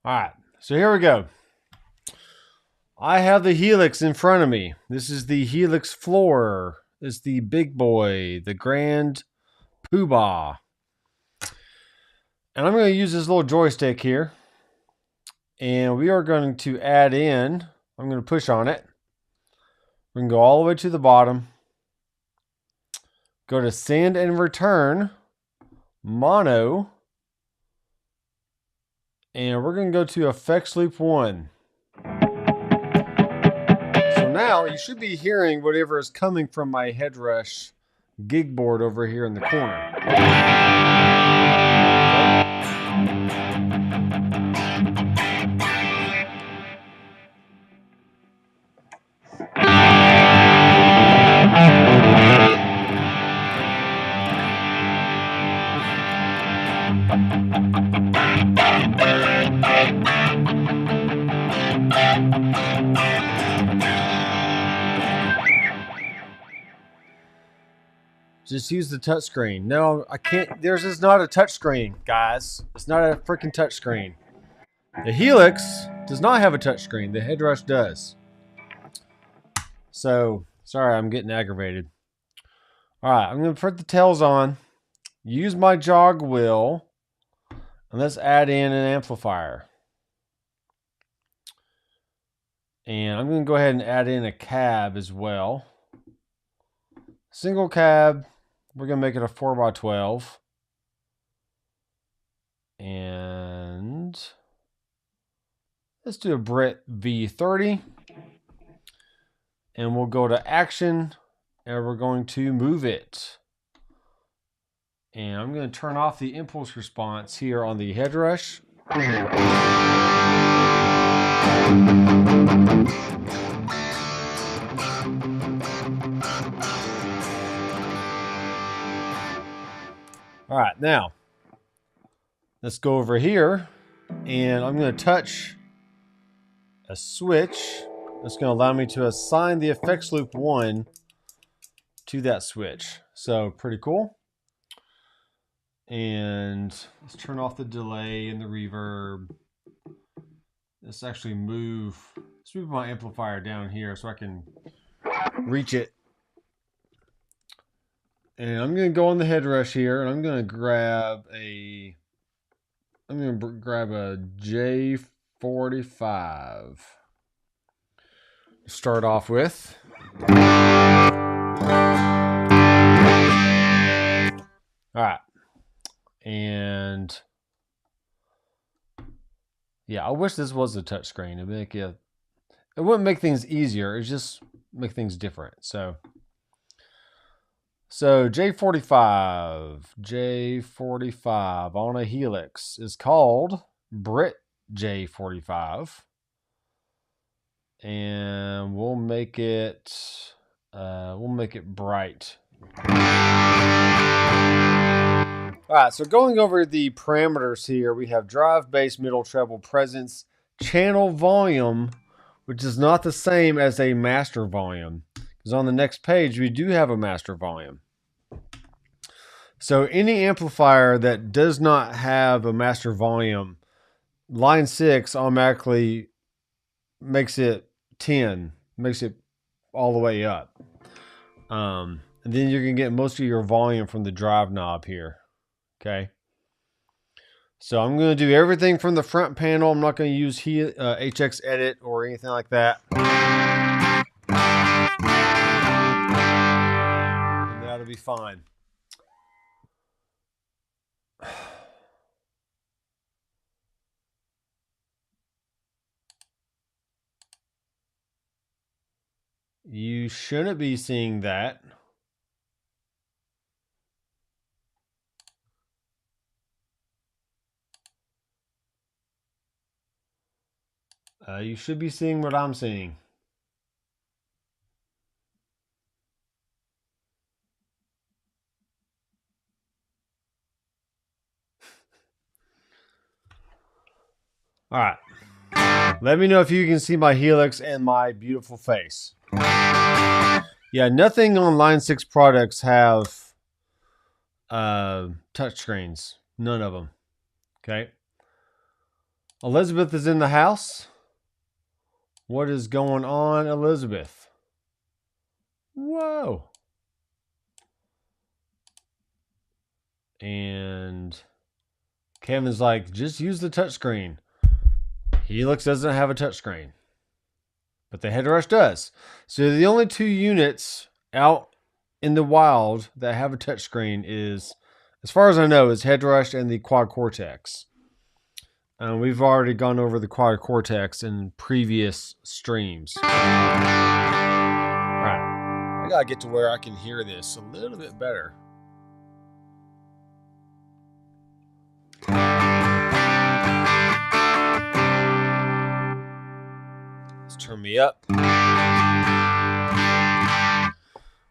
All right, so here we go. I have the Helix in front of me. This is the Helix floor. It's the big boy, the Grand Poobah. And I'm going to use this little joystick here. And we are going to add in, I'm going to push on it. We can go all the way to the bottom. Go to send and return, mono. And we're going to go to effects loop 1. So now you should be hearing whatever is coming from my Headrush gig board over here in the corner. Just use the touchscreen. No, I can't. There's just not a touchscreen, guys. It's not a freaking touchscreen. The Helix does not have a touchscreen. The Headrush does. So, sorry, I'm getting aggravated. All right, I'm going to put the tails on. Use my jog wheel. And let's add in an amplifier. And I'm going to go ahead and add in a cab as well. Single cab. We're going to make it a 4x12. And let's do a Brit V30. And we'll go to action. And we're going to move it. And I'm going to turn off the impulse response here on the Headrush. All right, now let's go over here and I'm going to touch a switch that's going to allow me to assign the effects loop 1 to that switch. So pretty cool. And let's turn off the delay and the reverb. Let's actually move my amplifier down here so I can reach it. And I'm going to go on the Headrush here, and I'm going to grab a J45. Start off with. All right. And yeah, I wish this was a touchscreen. It wouldn't make things easier. It just make things different. So J45 on a Helix is called Brit J45, and we'll make it bright. All right, so going over the parameters here, we have drive, bass, middle, treble, presence, channel volume, which is not the same as a master volume. Because on the next page, we do have a master volume. So any amplifier that does not have a master volume, line 6 automatically makes it 10, makes it all the way up. And then you can get most of your volume from the drive knob here. Okay. So I'm going to do everything from the front panel. I'm not going to use HX Edit or anything like that. And that'll be fine. You shouldn't be seeing that. You should be seeing what I'm seeing. All right. Let me know if you can see my Helix and my beautiful face. Yeah, nothing on Line 6 products have touch screens. None of them. Okay. Elizabeth is in the house. What is going on, Elizabeth? Whoa. And Kevin's like, just use the touchscreen. Helix doesn't have a touchscreen, but the Headrush does. So the only two units out in the wild that have a touchscreen is, as far as I know, is Headrush and the Quad Cortex. We've already gone over the Quad Cortex in previous streams. All right, I gotta get to where I can hear this a little bit better. Let's turn me up.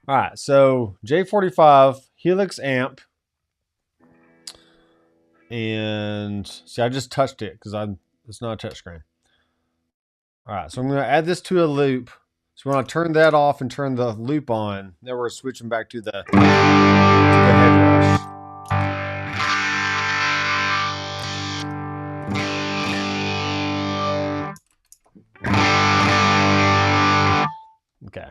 All right, so J45 Helix amp. And see, I just touched it because it's not a touchscreen. All right, so I'm going to add this to a loop. So when I turn that off and turn the loop on, then we're switching back to the Headrush. Okay.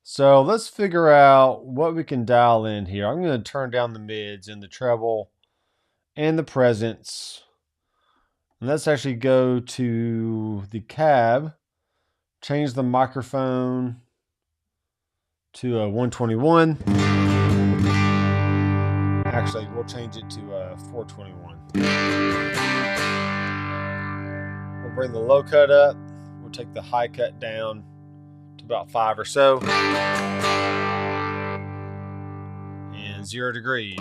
So let's figure out what we can dial in here. I'm going to turn down the mids and the treble and the presence. And let's actually go to the cab, change the microphone to a 121. Actually, we'll change it to a 421. We'll bring the low cut up. We'll take the high cut down to about 5 or so. And 0 degrees.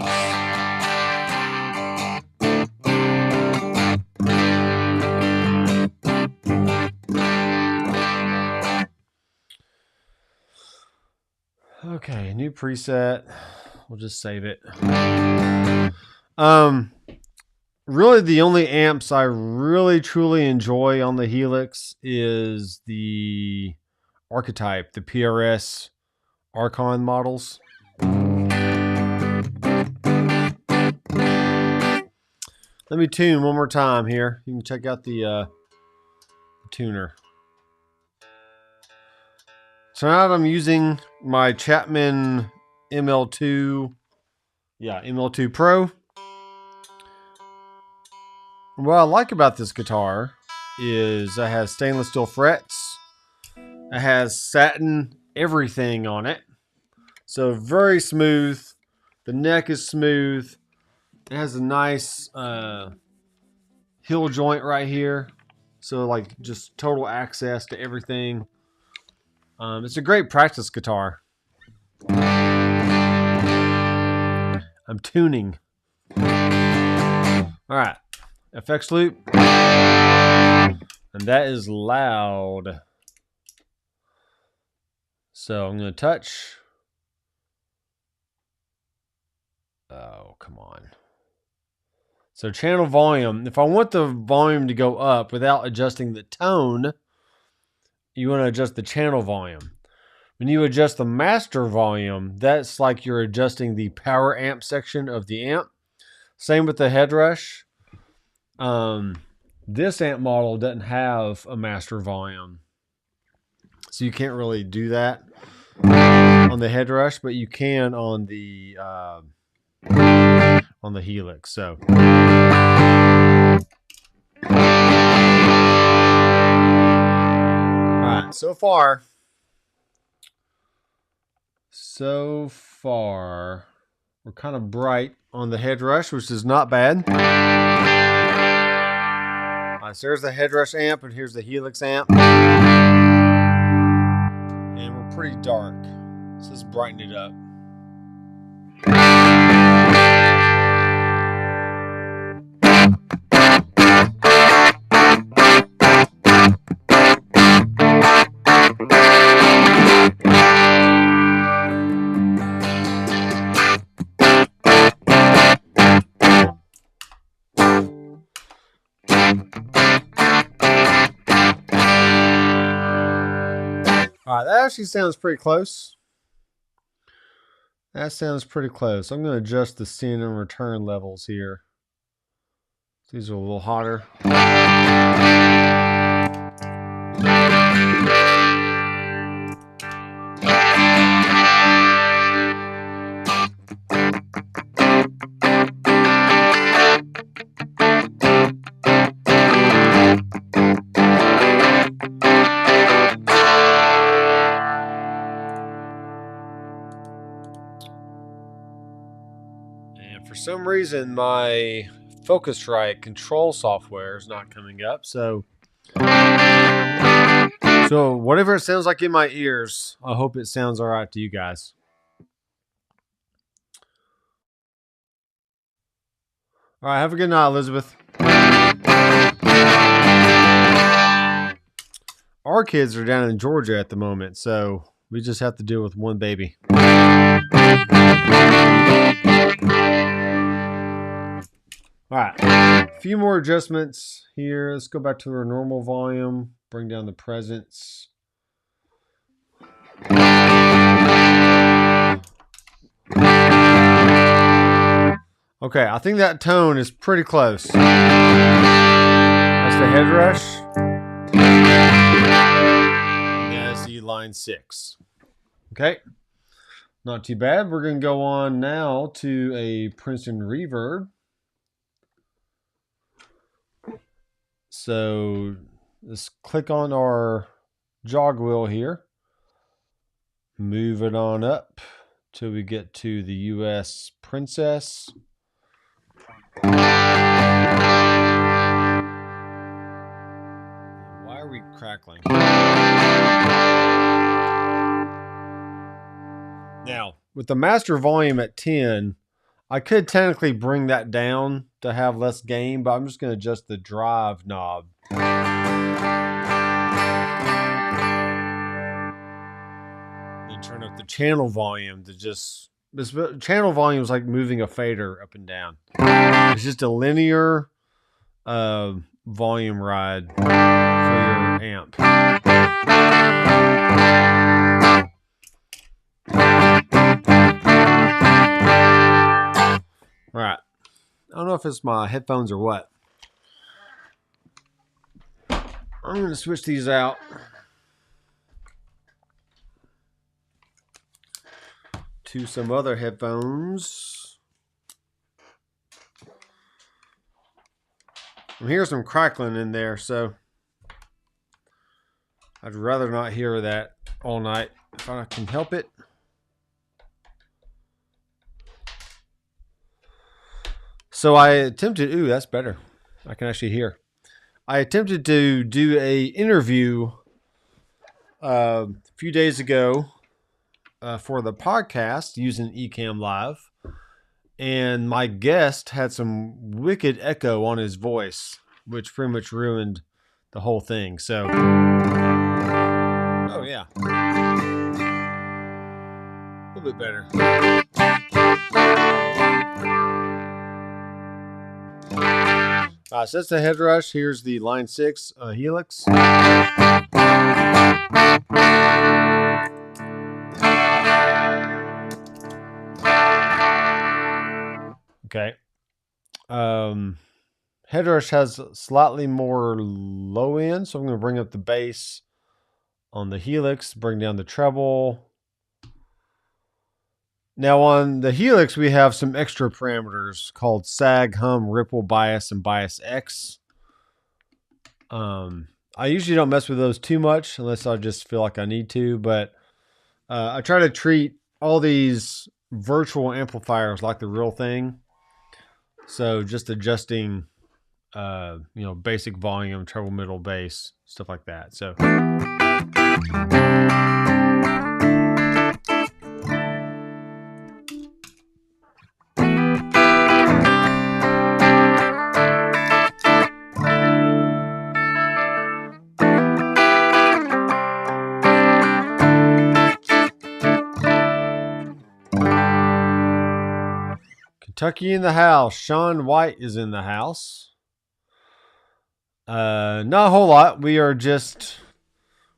Okay, new preset. We'll just save it. Really the only amps I really truly enjoy on the Helix is the Archetype, the PRS Archon models. Let me tune one more time here. You can check out the tuner. So now I'm using my Chapman ML2, ML2 Pro. What I like about this guitar is it has stainless steel frets. It has satin everything on it. So very smooth. The neck is smooth. It has a nice heel joint right here. So like just total access to everything. It's a great practice guitar. I'm tuning. All right, FX loop. And that is loud. So I'm going to touch. Oh, come on. So channel volume. If I want the volume to go up without adjusting the tone, you want to adjust the channel volume. When you adjust the master volume, that's like you're adjusting the power amp section of the amp. Same with the Headrush. This amp model doesn't have a master volume, so you can't really do that on the Headrush, but you can on the Helix. So. So far, we're kind of bright on the Headrush, which is not bad. So there's the Headrush amp, and here's the Helix amp. And we're pretty dark, so let's brighten it up. All right, that actually sounds pretty close. That sounds pretty close. I'm going to adjust the send and return levels here These are a little hotter. And for some reason, my Focusrite control software is not coming up. So whatever it sounds like in my ears, I hope it sounds all right to you guys. All right, have a good night, Elizabeth. Our kids are down in Georgia at the moment, so we just have to deal with one baby. All right, a few more adjustments here. Let's go back to our normal volume, bring down the presence. Okay, I think that tone is pretty close. That's the Headrush. And that's the line 6. Okay, not too bad. We're going to go on now to a Princeton reverb. So let's click on our jog wheel here. Move it on up till we get to the US Princess. Why are we crackling? Now, with the master volume at 10, I could technically bring that down to have less gain, but I'm just going to adjust the drive knob. Then turn up the channel volume to just... This channel volume is like moving a fader up and down. It's just a linear volume ride for your amp. All right. I don't know if it's my headphones or what. I'm going to switch these out. To some other headphones. I'm hearing some crackling in there, so I'd rather not hear that all night if I can help it. So I attempted, ooh, that's better. I can actually hear. I attempted to do a interview a few days ago for the podcast using Ecamm Live. And my guest had some wicked echo on his voice, which pretty much ruined the whole thing. So, oh yeah. A little bit better. So that's the Headrush. Here's the line 6 Helix. Okay. Headrush has slightly more low end, so I'm going to bring up the bass on the Helix, bring down the treble. Now on the Helix, we have some extra parameters called sag, hum, ripple, bias, and bias X. I usually don't mess with those too much unless I just feel like I need to, but I try to treat all these virtual amplifiers like the real thing. So just adjusting, basic volume, treble, middle, bass, stuff like that. So. Kentucky in the house. Sean White is in the house. Not a whole lot. We are just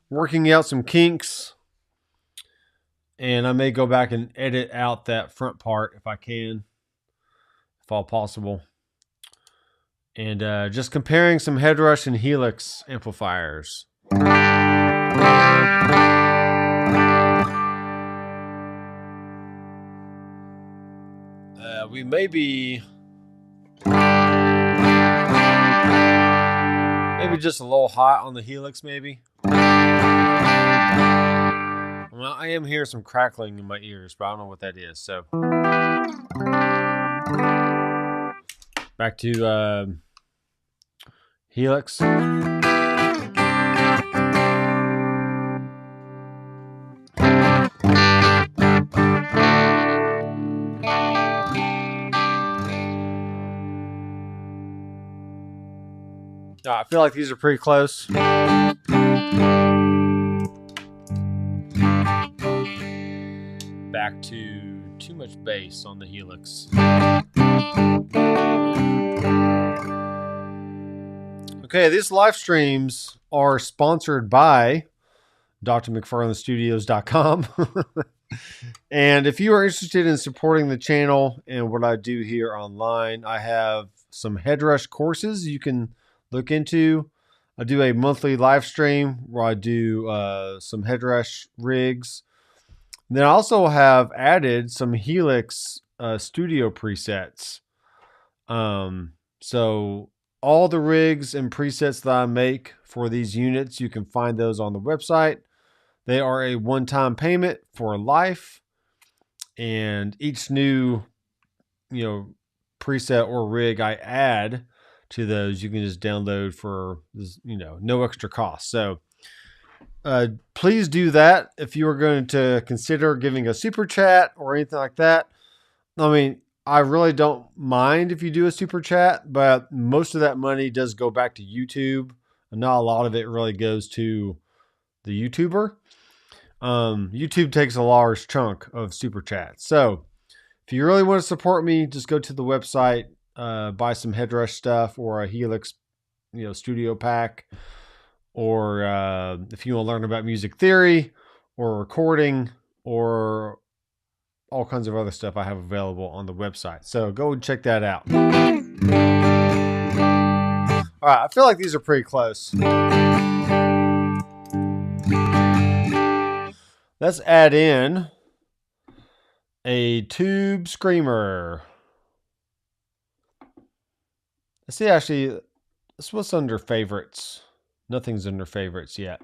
working out some kinks. And I may go back and edit out that front part if I can. If all possible. And just comparing some Headrush and Helix amplifiers. We may be just a little hot on the Helix, maybe. Well, I am hearing some crackling in my ears, but I don't know what that is. So back to Helix. I feel like these are pretty close. Back to too much bass on the Helix. Okay, these live streams are sponsored by drmcfarlandstudios.com. And if you are interested in supporting the channel and what I do here online, I have some Headrush courses you can look into. I do a monthly live stream where I do some Headrush rigs. And then I also have added some Helix studio presets. So all the rigs and presets that I make for these units, you can find those on the website. They are a one-time payment for life, and each new, preset or rig I add to those, you can just download for, no extra cost. So please do that if you are going to consider giving a super chat or anything like that. I mean, I really don't mind if you do a super chat, but most of that money does go back to YouTube, and not a lot of it really goes to the YouTuber. YouTube takes a large chunk of super chats. So if you really want to support me, just go to the website, buy some Headrush stuff or a Helix, studio pack. Or if you want to learn about music theory or recording or all kinds of other stuff I have available on the website. So go and check that out. All right, I feel like these are pretty close. Let's add in a tube screamer. Let's see, actually, what's under favorites? Nothing's under favorites yet.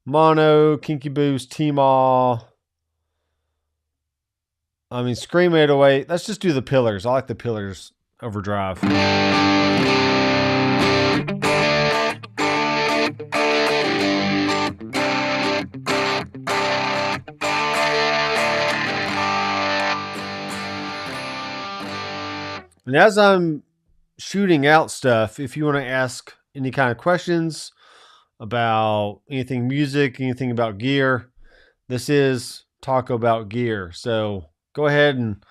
Mono, Kinky Boost, T-Maw. I mean, Scream 808. Let's just do the Pillars. I like the Pillars overdrive. And as I'm shooting out stuff, if you want to ask any kind of questions about anything music, anything about gear, this is Talk About Gear. So go ahead and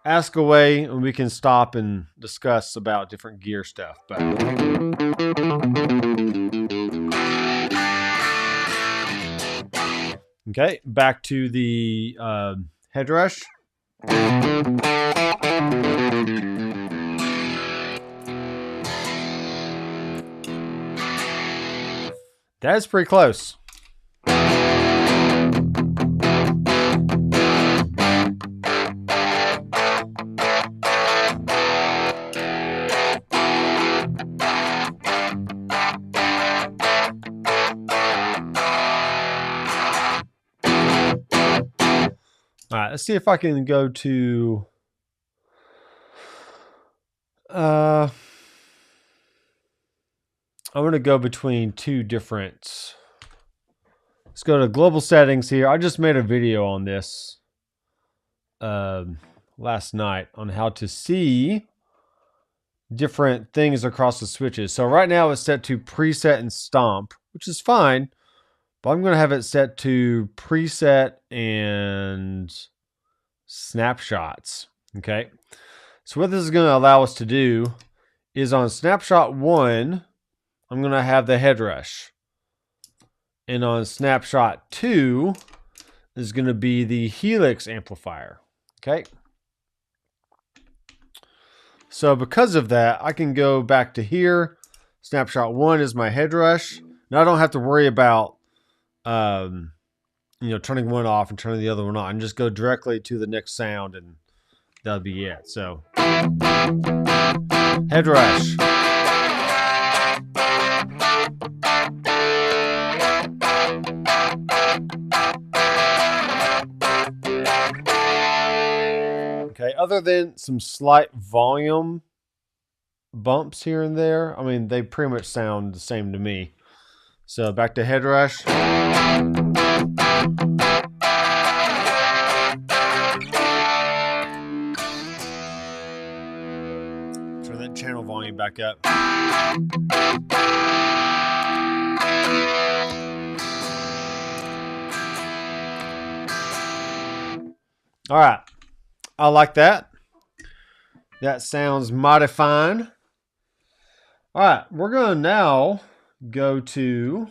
ask away, and we can stop and discuss about different gear stuff. But okay, back to the Headrush. That's pretty close. All right, let's see if I can go to I'm going to go between two different. Let's go to global settings here. I just made a video on this last night on how to see different things across the switches. So right now it's set to preset and stomp, which is fine, but I'm going to have it set to preset and snapshots. Okay. So what this is going to allow us to do is on snapshot 1, I'm going to have the Headrush. And on snapshot 2 is going to be the Helix amplifier. Okay. So because of that, I can go back to here. Snapshot 1 is my Headrush. Now I don't have to worry about turning one off and turning the other one on. And just go directly to the next sound, and that'll be it. So Headrush. Okay, other than some slight volume bumps here and there, I mean, they pretty much sound the same to me. So back to Headrush. Turn that channel volume back up. All right. I like that. That sounds mighty fine. All right, we're going to now go to,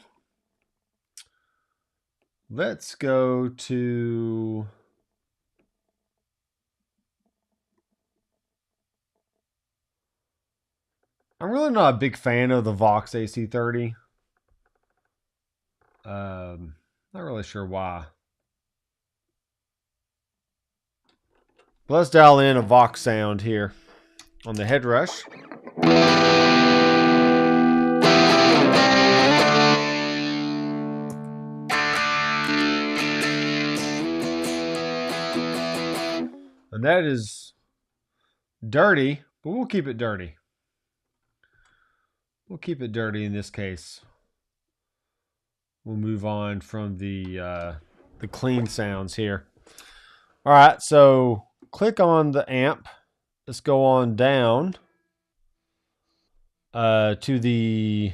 let's go to, I'm really not a big fan of the Vox AC30. Not really sure why. But let's dial in a Vox sound here on the Headrush. And that is dirty, but we'll keep it dirty. We'll keep it dirty in this case. We'll move on from the clean sounds here. All right, so click on the amp. Let's go on down to the,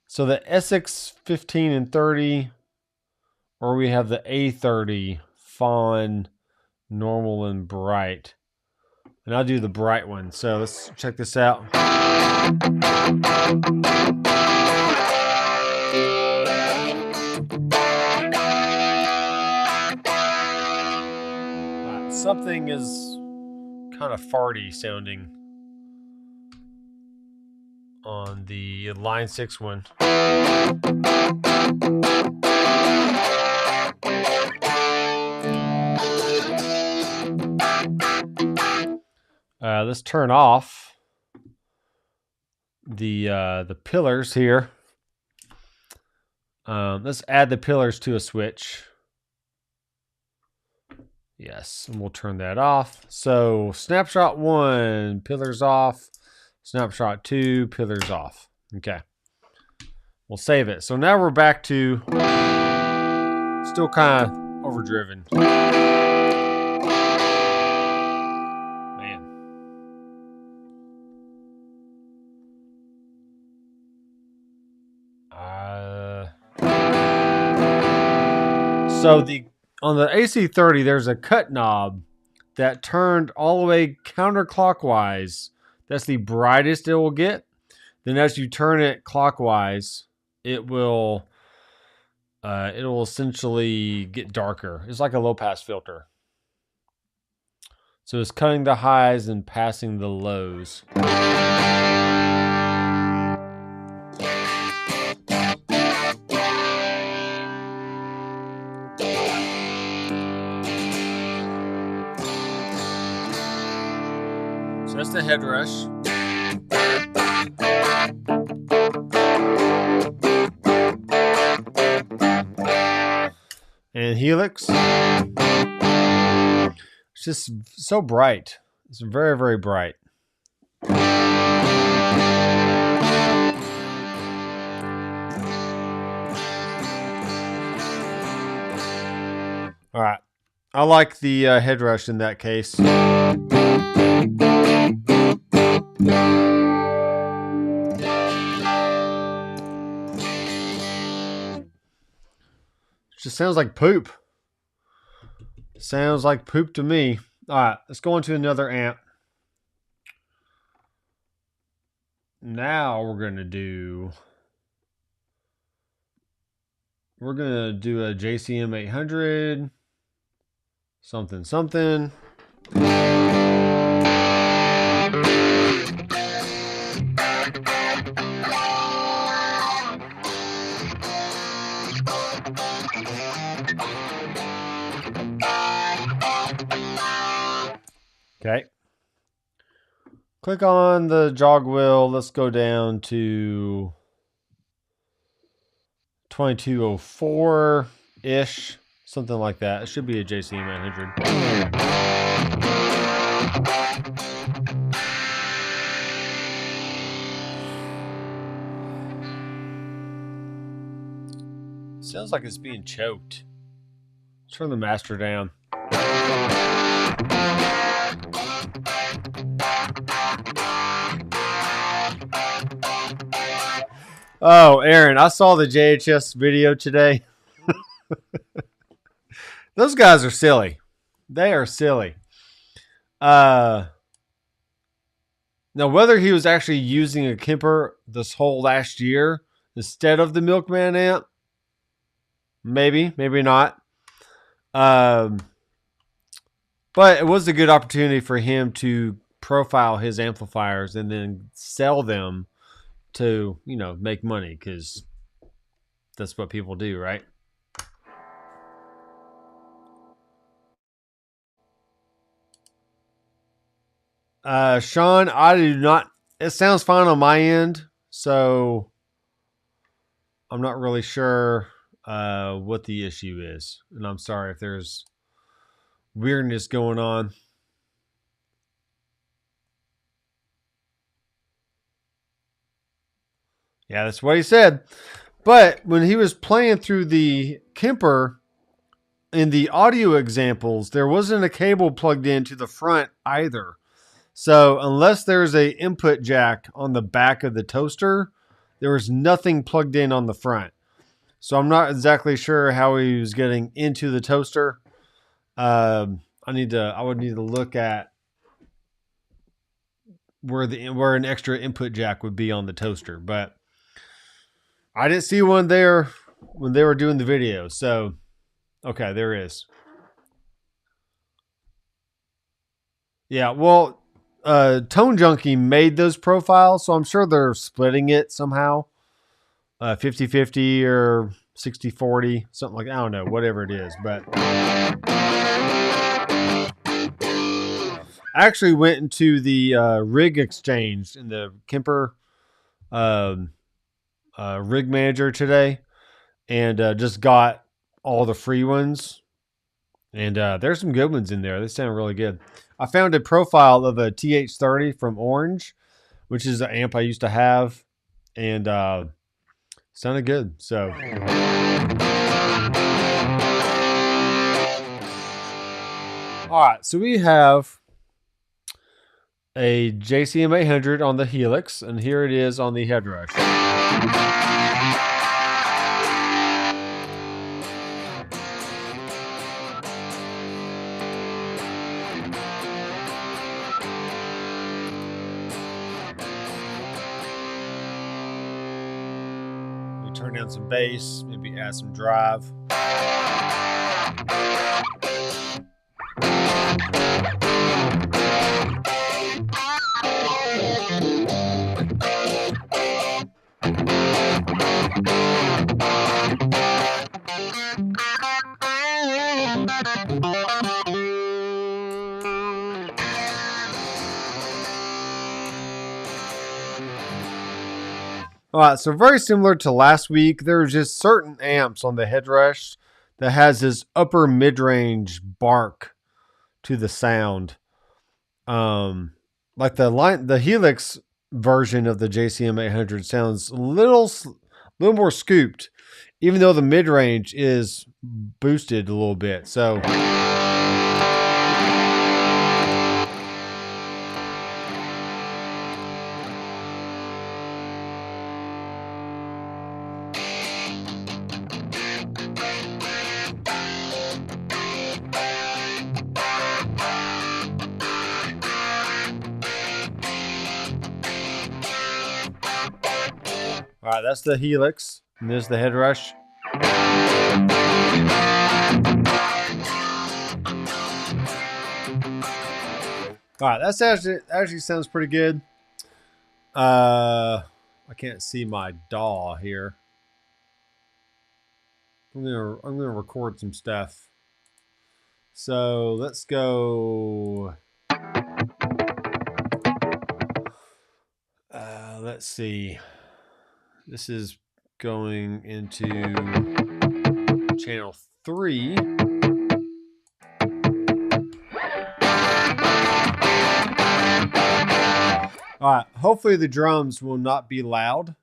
so the SX 15 and 30, or we have the A30, fawn, normal, and bright. And I'll do the bright one. So let's check this out. Something is kind of farty sounding on the line 6 one. Let's turn off the pillars here. Let's add the pillars to a switch. Yes, and we'll turn that off. So Snapshot 1, pillars off. Snapshot 2, pillars off. Okay. We'll save it. So now we're back to still kind of overdriven. Man. So on the AC30, there's a cut knob that turned all the way counterclockwise. That's the brightest it will get. Then as you turn it clockwise, it'll essentially get darker. It's like a low pass filter. So it's cutting the highs and passing the lows. So that's the Headrush. And Helix. It's just so bright. It's very, very bright. All right. I like the Headrush in that case. Just sounds like poop. Sounds like poop to me. All right, let's go into another amp. Now we're gonna do a JCM 800 something. Click on the jog wheel. Let's go down to 2204-ish. Something like that. It should be a JCM 800. Sounds like it's being choked. Turn the master down. Oh, Aaron, I saw the JHS video today. Those guys are silly. They are silly. Now, whether he was actually using a Kemper this whole last year instead of the Milkman amp, maybe not. But it was a good opportunity for him to profile his amplifiers and then sell them to, make money, because that's what people do, right? Sean, I do not. It sounds fine on my end, so I'm not really sure what the issue is, and I'm sorry if there's weirdness going on. Yeah, that's what he said. But when he was playing through the Kemper in the audio examples, there wasn't a cable plugged into the front either. So unless there's a input jack on the back of the toaster, there was nothing plugged in on the front. So I'm not exactly sure how he was getting into the toaster. I would need to look at where an extra input jack would be on the toaster, but I didn't see one there when they were doing the video. So, okay, there is. Yeah, well, Tone Junkie made those profiles, so I'm sure they're splitting it somehow. 50-50 or 60-40, something like that. I don't know, whatever it is. But I actually went into the rig exchange in the Kemper rig manager today and just got all the free ones. And there's some good ones in there. They sound really good. I found a profile of a TH30 from Orange, which is an amp I used to have, and sounded good. So, all right. So we have a JCM 800 on the Helix, and here it is on the Headrush. Turn down some bass, maybe add some drive. All right, so very similar to last week, there's just certain amps on the Headrush that has this upper mid-range bark to the sound. Like the Helix version of the JCM 800 sounds a little more scooped, even though the mid-range is boosted a little bit. So all right, that's the Helix, and this is the Headrush. All right, that's actually sounds pretty good. I can't see my DAW here. I'm gonna record some stuff. So let's go. let's see. This is going into channel 3. All right, hopefully the drums will not be loud,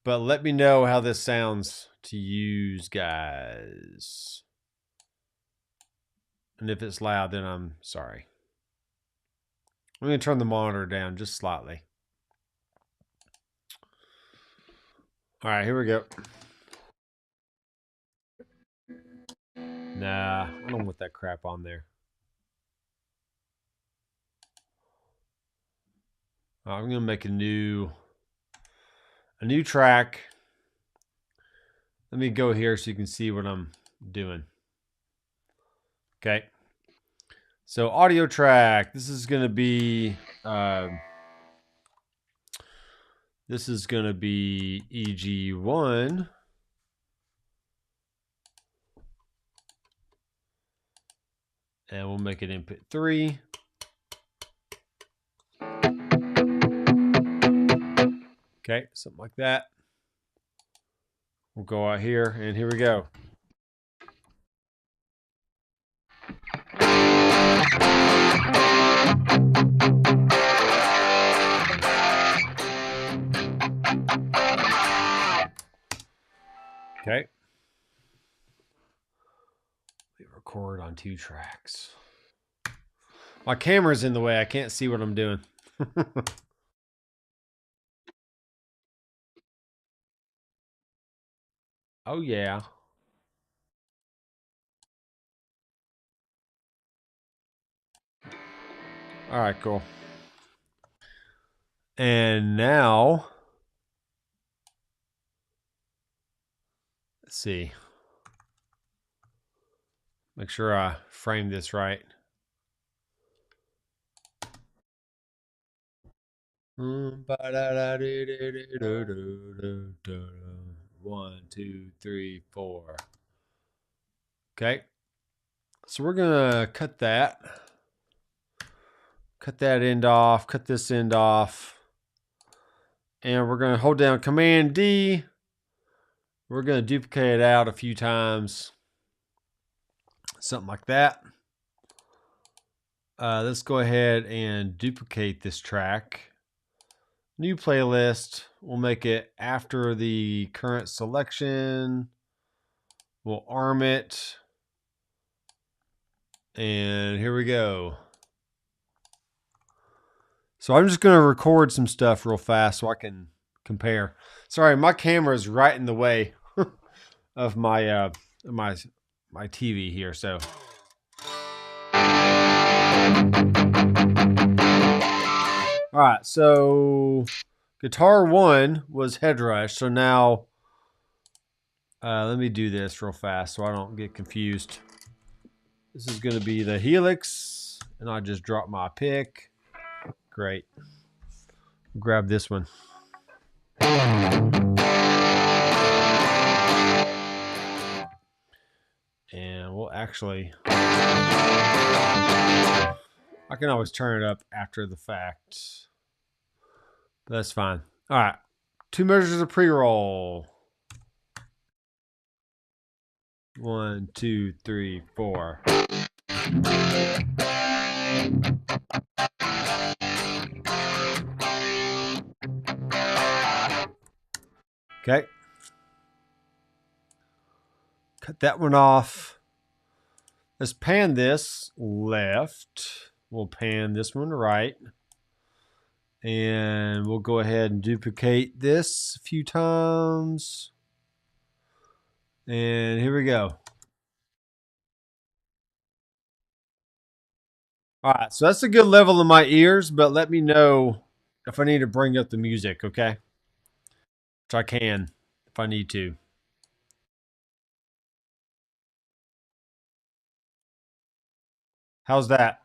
but let me know how this sounds to you guys. And if it's loud, then I'm sorry. I'm going to turn the monitor down just slightly. All right, here we go. Nah, I don't want that crap on there. I'm going to make a new track. Let me go here so you can see what I'm doing. Okay. So audio track. This is going to be EG1. And we'll make it input 3. Okay, something like that. We'll go out here, and here we go. Okay. We record on 2 tracks. My camera's in the way. I can't see what I'm doing. Oh, yeah. All right, cool. And now, let's see. Make sure I frame this right. 1, 2, 3, 4. Okay. So we're gonna cut that. Cut that end off. Cut this end off. And we're gonna hold down Command D. We're gonna duplicate it out a few times. Something like that. Let's go ahead and duplicate this track. New playlist. We'll make it after the current selection. We'll arm it. And here we go. So I'm just going to record some stuff real fast so I can compare. Sorry, my camera is right in the way of my my TV here. So. All right, so guitar 1 was Headrush. So now, let me do this real fast so I don't get confused. This is going to be the Helix, and I just drop my pick. Great. Grab this one. And we'll actually... I can always turn it up after the fact. But that's fine. All right. 2 measures of pre-roll. 1, 2, 3, 4. Okay. Cut that one off. Let's pan this left. We'll pan this one right. And we'll go ahead and duplicate this a few times. And here we go. All right, so that's a good level in my ears, but let me know if I need to bring up the music, okay? Which I can if I need to. How's that?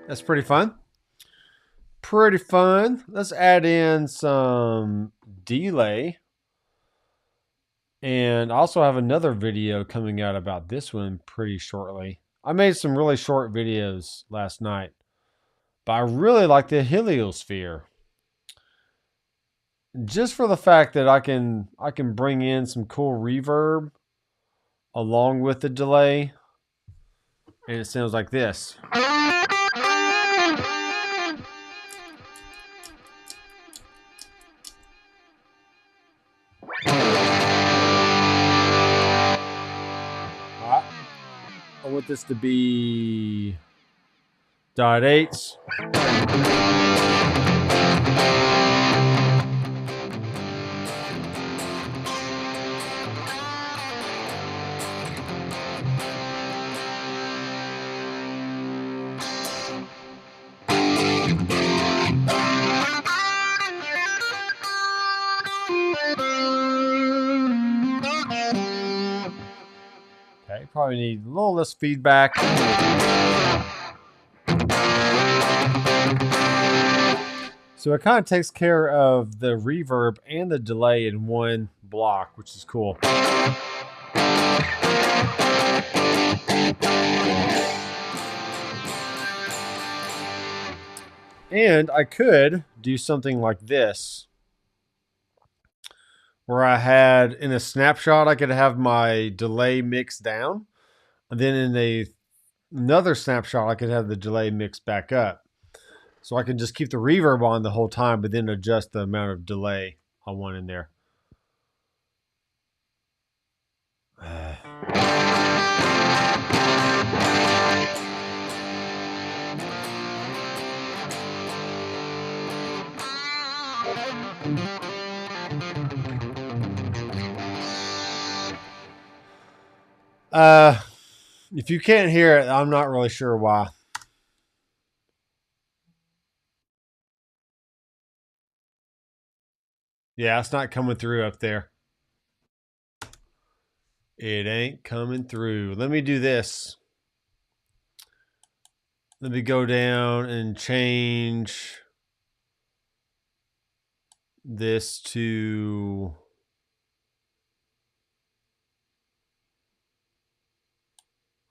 That's pretty fun. Pretty fun. Let's add in some delay. And I also have another video coming out about this one pretty shortly. I made some really short videos last night, but I really like the heliosphere. Just for the fact that I can bring in some cool reverb along with the delay, and it sounds like this. I want this to be .8s. Okay, probably need a little less feedback. So it kind of takes care of the reverb and the delay in one block, which is cool. And I could do something like this, where I had in a snapshot, I could have my delay mixed down. And then in another snapshot, I could have the delay mixed back up. So I can just keep the reverb on the whole time, but then adjust the amount of delay I want in there. If you can't hear it, I'm not really sure why. Yeah, it's not coming through up there. It ain't coming through. Let me do this. Let me go down and change this to...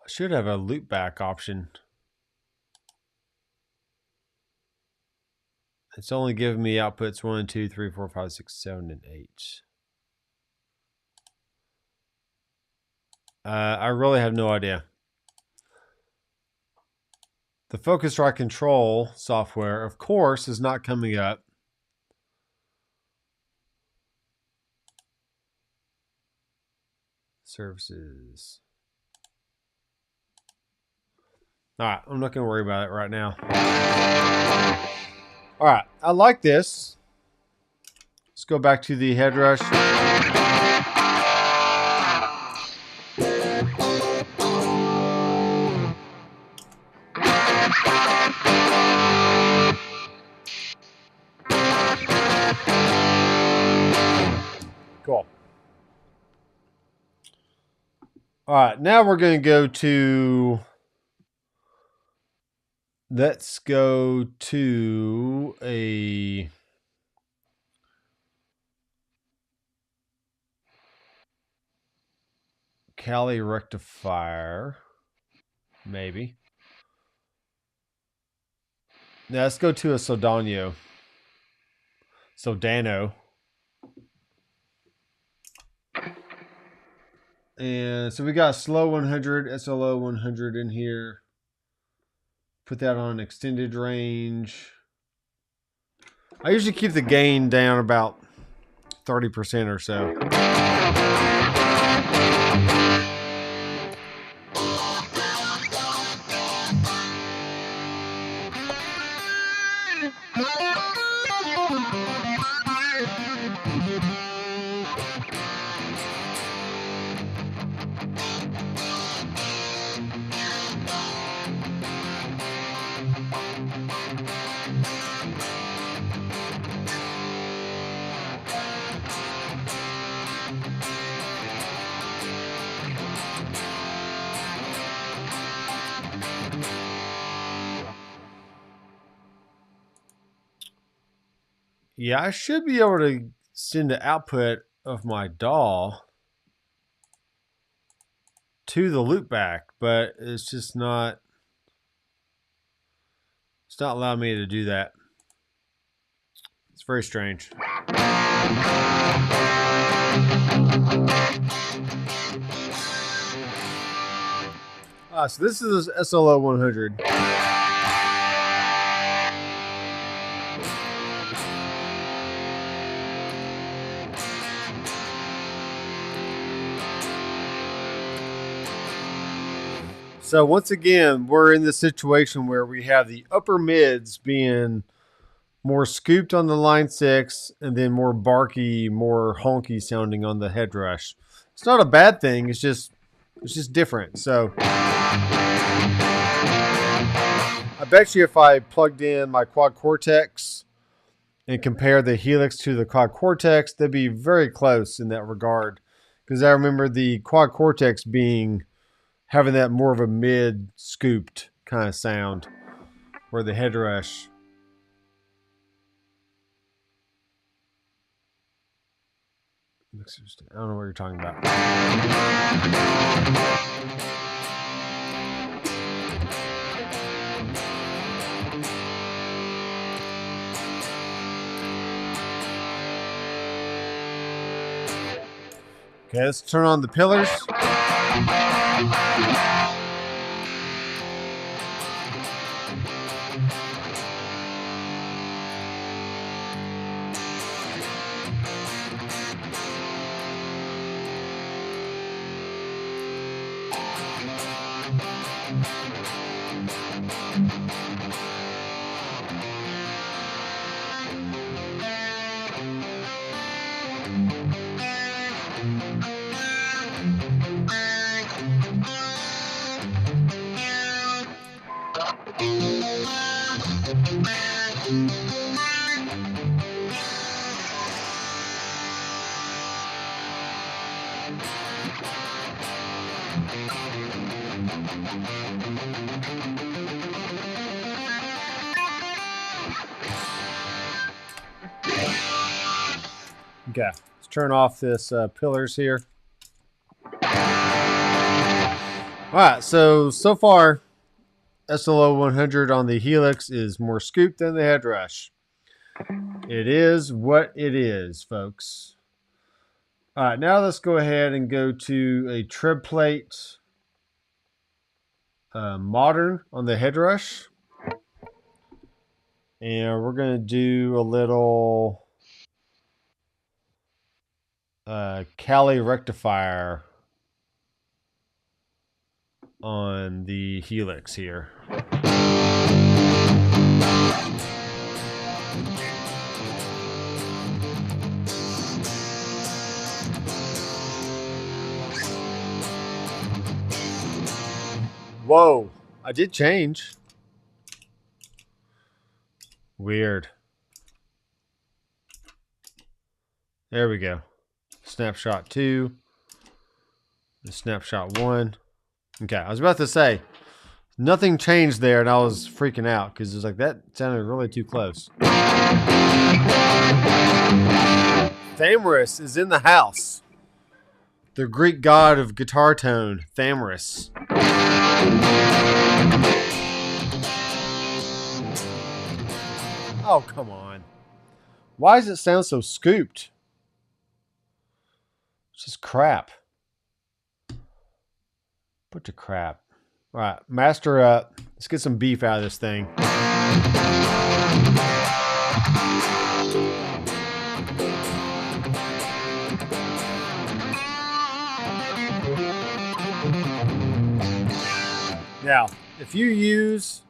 I should have a loop back option. It's only giving me outputs 1, 2, 3, 4, 5, 6, 7, and 8. I really have no idea. The Focusrite Control software, of course, is not coming up. Services. All right, I'm not going to worry about it right now. All right, I like this. Let's go back to the Headrush. Cool. All right, now we're going to go to... Let's go to a Cali rectifier, maybe. Now let's go to a Sodano. And so we got slow 100, SLO 100 in here. Put that on extended range. I usually keep the gain down about 30% or so. Yeah, I should be able to send the output of my DAW to the loopback, but it's just not. It's not allowing me to do that. It's very strange. So this is SLO 100. So once again, we're in the situation where we have the upper mids being more scooped on the line 6 and then more barky, more honky sounding on the Headrush. It's not a bad thing. It's just different. So I bet you if I plugged in my Quad Cortex and compare the Helix to the Quad Cortex, they'd be very close in that regard. Because I remember the Quad Cortex having that more of a mid scooped kind of sound, where the Headrush. I don't know what you're talking about. Okay, let's turn on the pillars. Okay, let's turn off this pillars here. All right, so far, SLO 100 on the Helix is more scooped than the Headrush. It is what it is, folks. All right, now let's go ahead and go to a tread plate modern on the Headrush. And we're going to do a little Cali rectifier on the Helix here. Whoa, I did change. Weird. There we go. Snapshot 2. The Snapshot 1. Okay, I was about to say, nothing changed there, and I was freaking out because it was like, that sounded really too close. Thamris is in the house. The Greek god of guitar tone, Thamris. Oh, come on. Why does it sound so scooped? It's just crap. Bunch of crap. All right, master up. Let's get some beef out of this thing. Now, if you use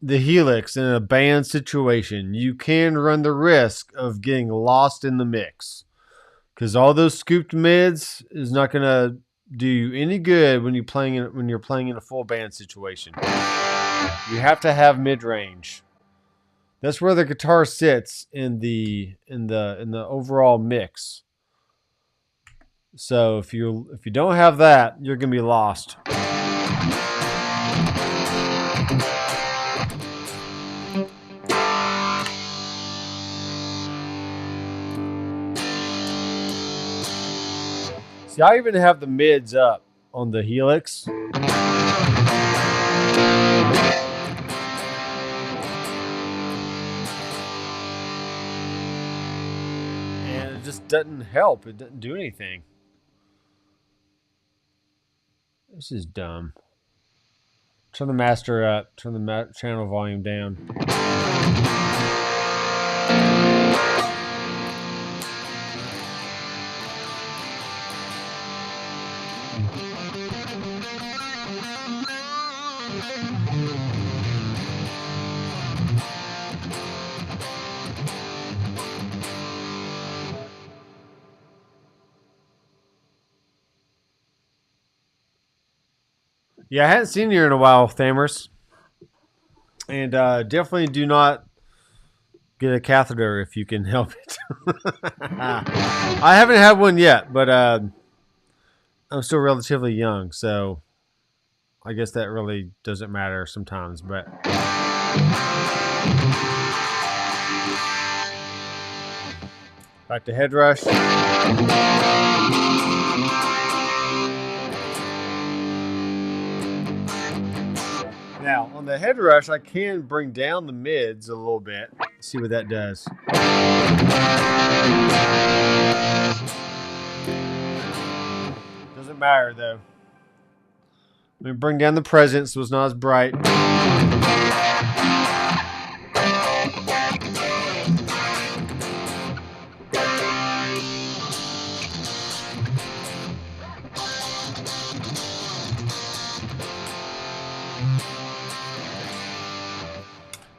the Helix in a band situation, you can run the risk of getting lost in the mix, because all those scooped mids is not going to do you any good when you're playing in a full band situation. You have to have mid range. That's where the guitar sits in the overall mix. So if you don't have that, you're going to be lost. See, I even have the mids up on the Helix. And it just doesn't help. It doesn't do anything. This is dumb. Turn the master up. Turn the channel volume down. Yeah, I hadn't seen you in a while, Thamers. And definitely do not get a catheter if you can help it. I haven't had one yet, but I'm still relatively young, so I guess that really doesn't matter sometimes. But back to Headrush. Now, on the Headrush, I can bring down the mids a little bit. See what that does. Doesn't matter, though. Let me bring down the presence so it's not as bright.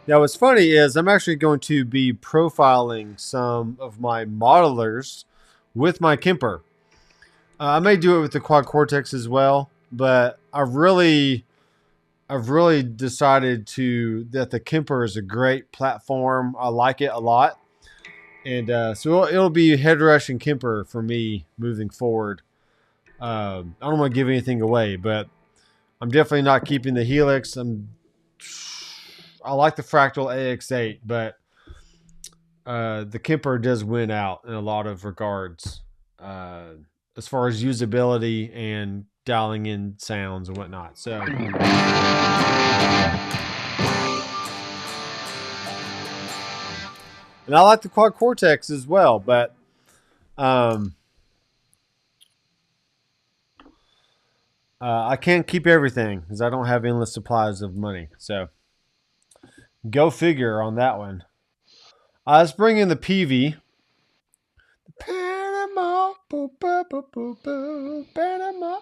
Now, what's funny is I'm actually going to be profiling some of my modelers with my Kemper. I may do it with the Quad Cortex as well, but I've really decided that the Kemper is a great platform. I like it a lot, and so it'll be Headrush and Kemper for me moving forward. I don't want to give anything away, but I'm definitely not keeping the Helix. I like the Fractal AX8, but the Kemper does win out in a lot of regards as far as usability and dialing in sounds and whatnot. So, and I like the Quad Cortex as well, but I can't keep everything because I don't have endless supplies of money. So. Go figure on that one. Let's bring in the PV. Panama, boo, boo, boo, boo, boo, Panama.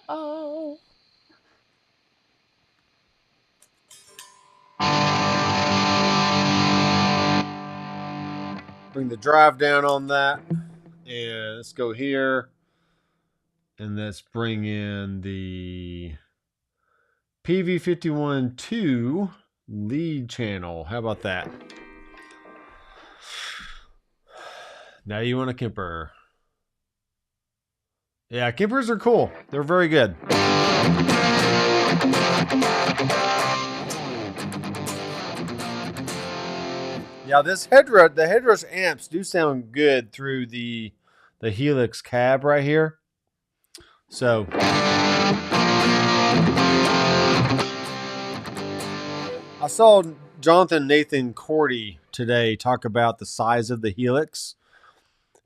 Bring the drive down on that. And let's go here. And let's bring in the PV51-2 lead channel. How about that? Now you want a Kemper. Yeah, Kempers are cool. They're very good. Yeah, the Headrush amps do sound good through the Helix cab right here. So I saw Nathan Cordy today talk about the size of the Helix.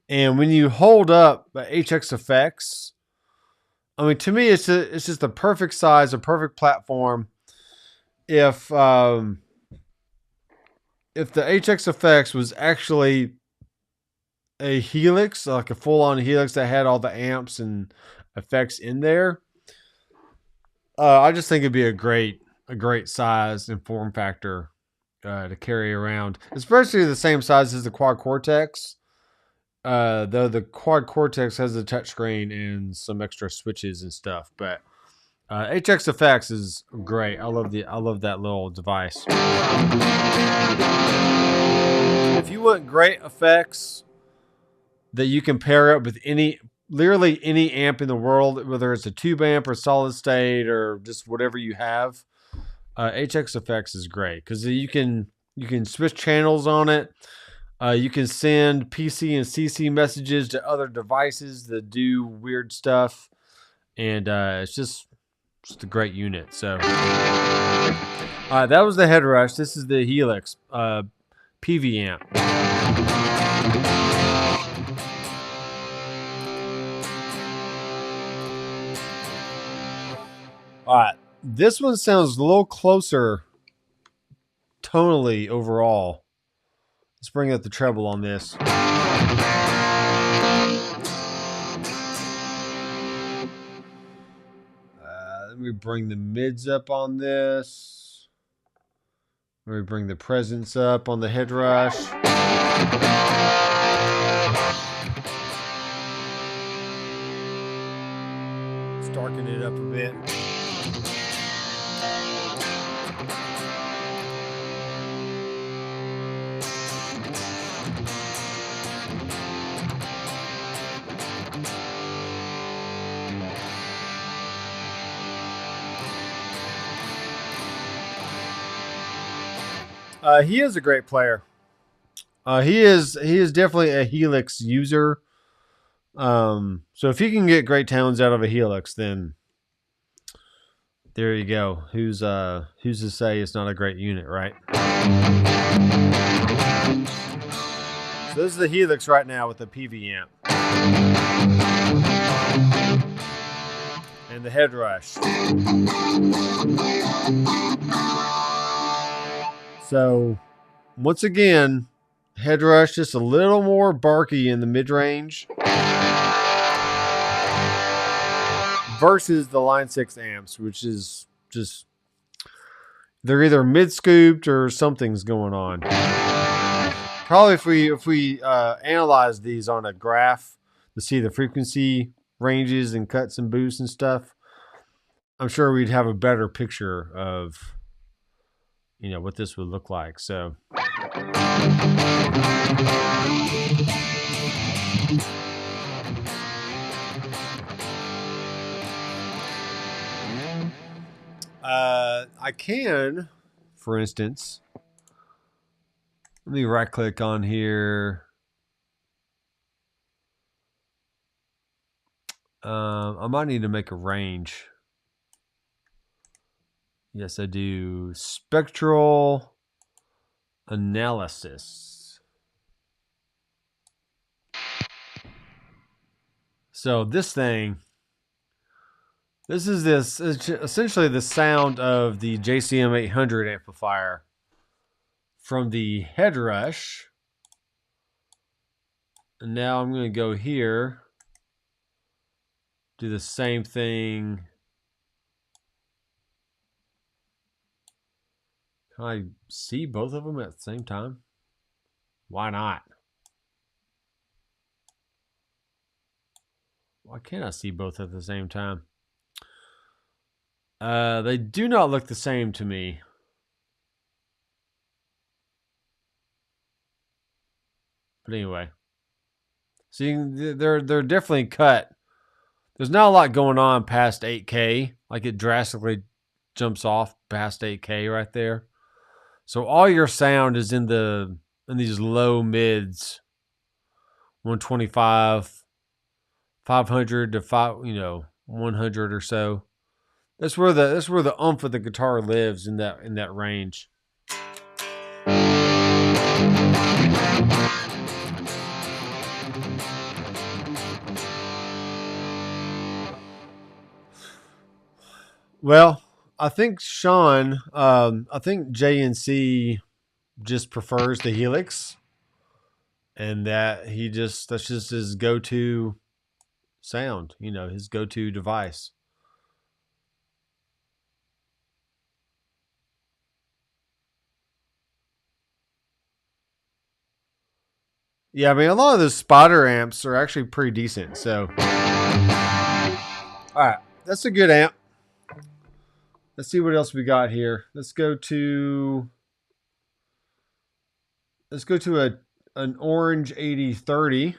And when you hold up HX Effects, I mean, to me, it's just the perfect size, a perfect platform. If the HX Effects was actually a Helix, like a full-on Helix that had all the amps and effects in there, I just think it'd be a great size and form factor to carry around, especially the same size as the Quad Cortex. Though the Quad Cortex has a touchscreen and some extra switches and stuff, but HX Effects is great. I love that little device. If you want great effects that you can pair up with literally any amp in the world, whether it's a tube amp or solid state or just whatever you have, HX Effects is great because you can switch channels on it. You can send PC and CC messages to other devices that do weird stuff. and it's just a great unit. So, that was the Headrush. This is the Helix PV amp. All right, this one sounds a little closer tonally overall. Let's bring up the treble on this. Let me bring the mids up on this. Let me bring the presence up on the Headrush. Let's darken it up a bit. He is a great player. He is definitely a Helix user. So if he can get great tones out of a Helix, then there you go. Who's to say it's not a great unit, right? So this is the Helix right now with the PV amp and the Headrush. So once again, Headrush just a little more barky in the mid-range versus the Line 6 amps, which is just, they're either mid-scooped or something's going on. Probably if we analyze these on a graph to see the frequency ranges and cuts and boosts and stuff, I'm sure we'd have a better picture of, you know, what this would look like. So I can, for instance, let me right click on here. I might need to make a range. Yes, I do. Spectral analysis. So this thing, this is essentially the sound of the JCM 800 amplifier from the Headrush. And now I'm going to go here, do the same thing. Can I see both of them at the same time? Why not? Why can't I see both at the same time? They do not look the same to me. But anyway, see, they're definitely cut. There's not a lot going on past 8K. Like it drastically jumps off past 8K right there. So all your sound is in these low mids, 125, 500 to 100 or so. That's where the oomph of the guitar lives, in that range. Well, I think Sean, I think JNC just prefers the Helix, and that's just his go-to sound, his go-to device. Yeah, I mean, a lot of those Spider amps are actually pretty decent. So, all right, that's a good amp. Let's see what else we got here. Let's go to an orange 8030,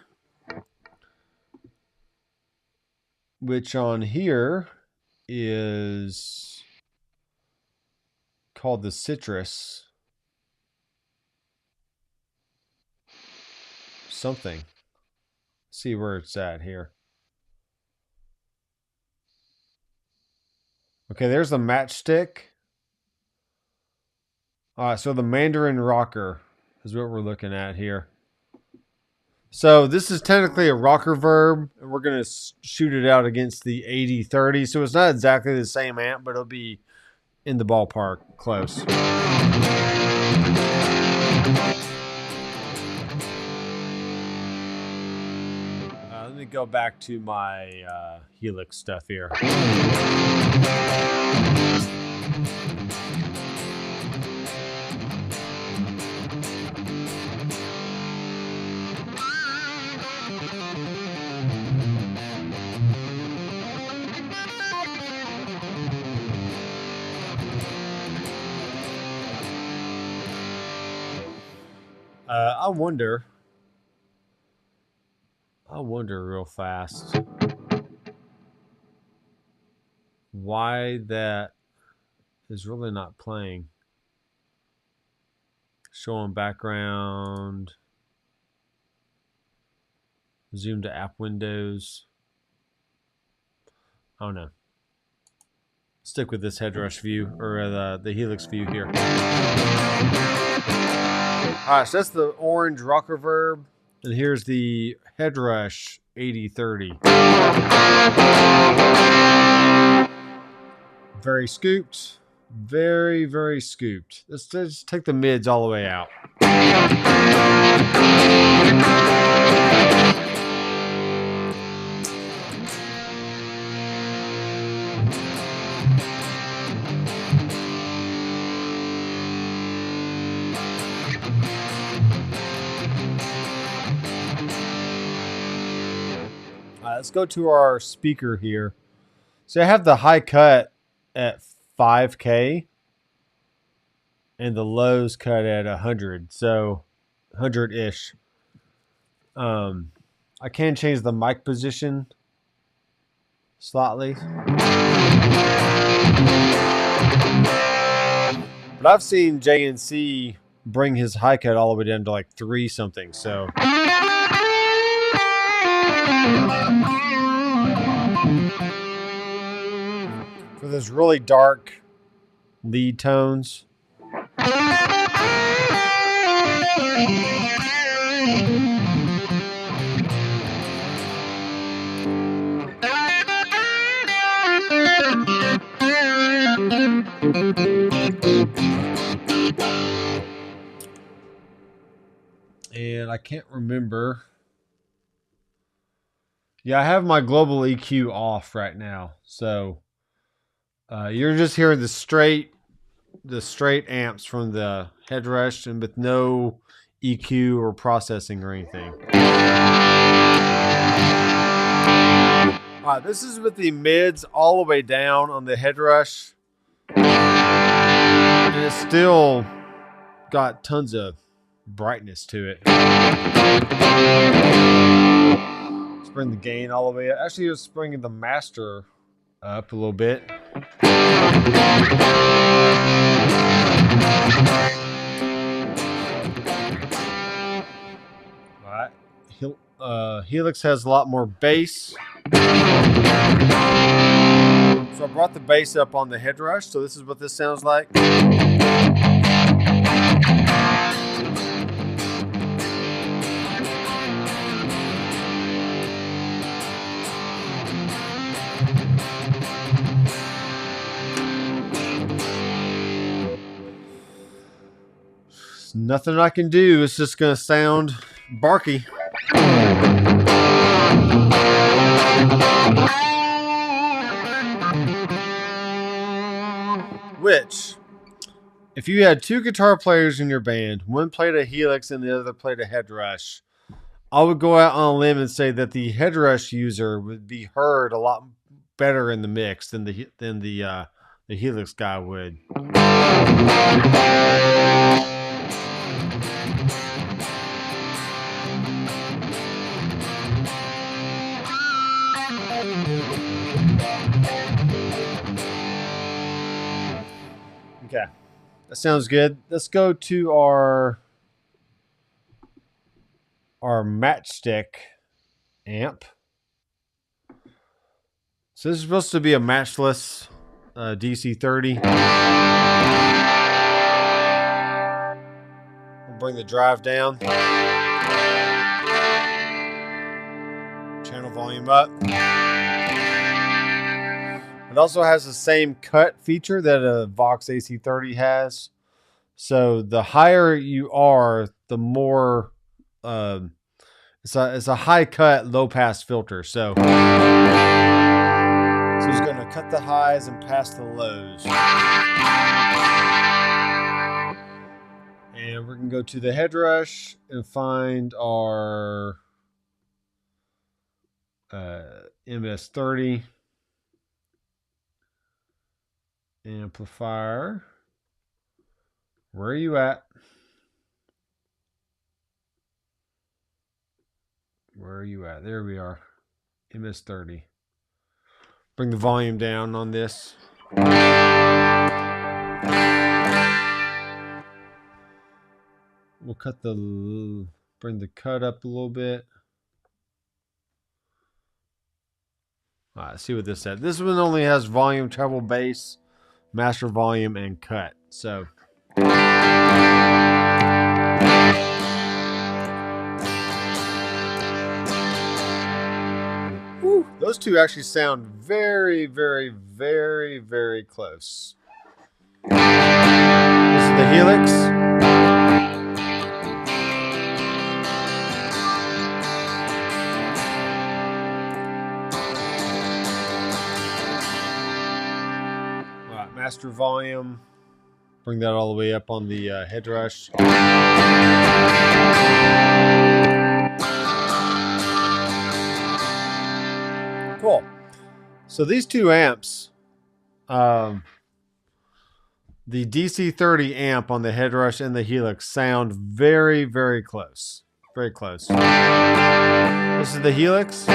which on here is called the Citrus something. See where it's at here. Okay, there's the matchstick. All right, so the Mandarin rocker is what we're looking at here. So this is technically a rocker verb, and we're going to shoot it out against the 8030. So it's not exactly the same amp, but it'll be in the ballpark close. Let me go back to my Helix stuff here. I wonder real fast why that is really not playing. Showing background. Zoom to app windows. Oh no. Stick with this Headrush view, or the Helix view here. Alright, so that's the orange rocker verb. And here's the Headrush 8030. Very scooped. Very, very scooped. Let's just take the mids all the way out. Let's go to our speaker here. So I have the high cut at 5K and the lows cut at 100. So 100-ish. I can change the mic position slightly. But I've seen JNC bring his high cut all the way down to like 3 something. So for those really dark lead tones. And I can't remember. Yeah, I have my global EQ off right now. So you're just hearing the straight amps from the Headrush and with no EQ or processing or anything. This is with the mids all the way down on the Headrush. And it's still got tons of brightness to it. Let's bring the gain all the way up. Actually, it's bringing the master up a little bit. Alright. Helix has a lot more bass. So I brought the bass up on the Headrush, so this is what this sounds like. There's nothing I can do. It's just going to sound barky. Which, if you had 2 guitar players in your band, one played a Helix and the other played a Headrush, I would go out on a limb and say that the Headrush user would be heard a lot better in the mix than the Helix guy would. Okay, that sounds good. Let's go to our matchstick amp. So this is supposed to be a matchless DC 30. We'll bring the drive down. Channel volume up. It also has the same cut feature that a Vox AC30 has. So the higher you are, the more it's a high cut, low pass filter. So it's going to cut the highs and pass the lows. And we're going to go to the Headrush and find our MS30 amplifier. Where are you at? Where are you at? There we are. MS30. Bring the volume down on this. We'll bring the cut up a little bit. All right, see what this said. This one only has volume, treble, bass, master volume, and cut. So whew, those two actually sound very, very, very, very close. This is the Helix. Master volume. Bring that all the way up on the Headrush. Cool. So these two amps, the DC30 amp on the Headrush and the Helix sound very, very close. Very close. This is the Helix.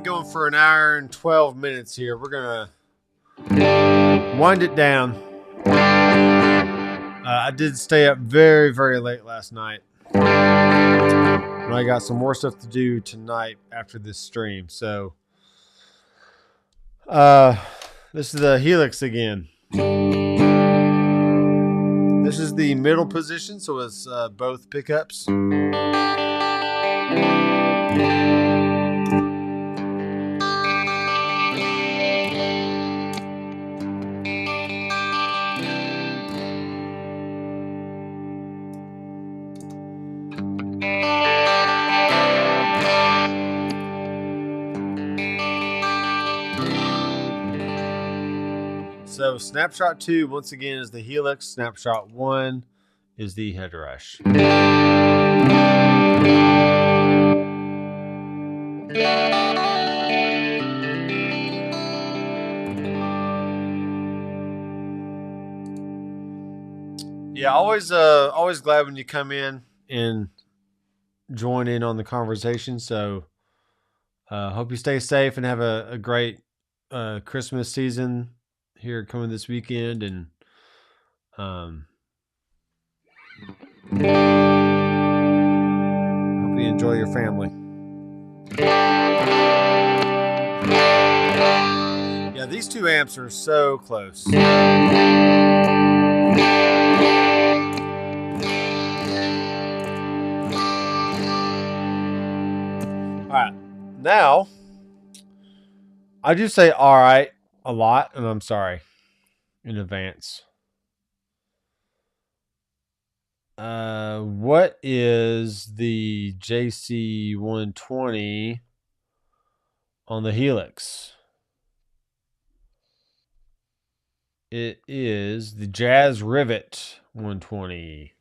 Going for an hour and 12 minutes here. We're gonna wind it down. I did stay up very, very late last night, and I got some more stuff to do tonight after this stream. So this is the Helix again. This is the middle position, so it's both pickups. So Snapshot 2, once again, is the Helix. Snapshot 1 is the Headrush. Yeah, always glad when you come in and join in on the conversation. So hope you stay safe and have a great Christmas season here coming this weekend, and hope you enjoy your family. Yeah, these two amps are so close. All right, now I do say all right a lot, and I'm sorry in advance. What is the JC120 on the Helix? It is the Jazz Rivet 120.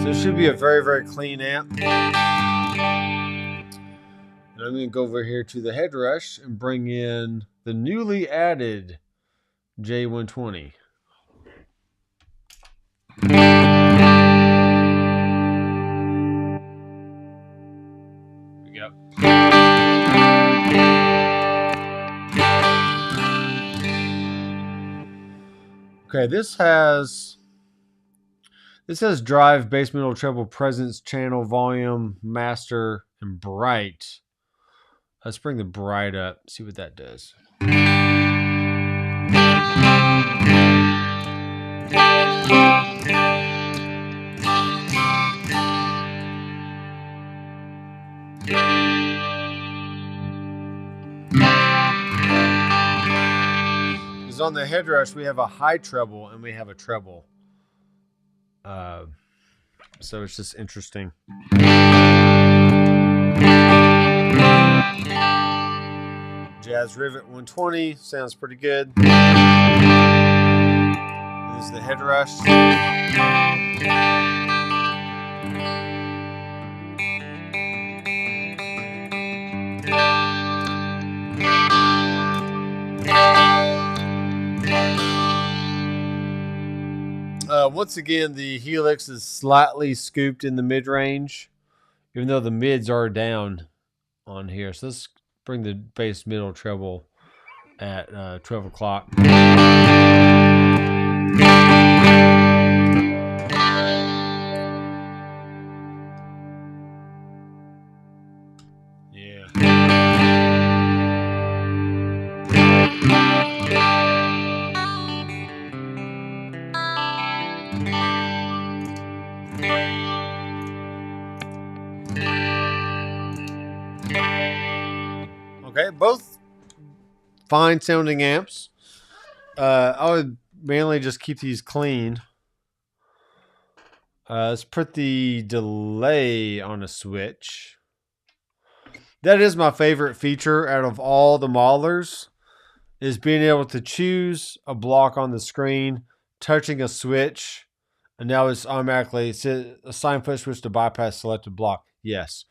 So it should be a very, very clean amp. And I'm going to go over here to the Headrush and bring in the newly added J120. Yep. Okay, this has drive, bass, middle, treble, presence, channel, volume, master, and bright. Let's bring the bright up, see what that does. Because on the Headrush, we have a high treble and we have a treble. So it's just interesting. Jazz Rivet 120 sounds pretty good. This is the Headrush. Once again, the Helix is slightly scooped in the mid-range, even though the mids are down on here. So let's bring the bass, middle, treble at 12 o'clock. Yeah. Okay, both fine sounding amps. I would mainly just keep these clean. Let's put the delay on a switch. That is my favorite feature out of all the modelers, is being able to choose a block on the screen, touching a switch, and now it's automatically assign push switch to bypass selected block. Yes.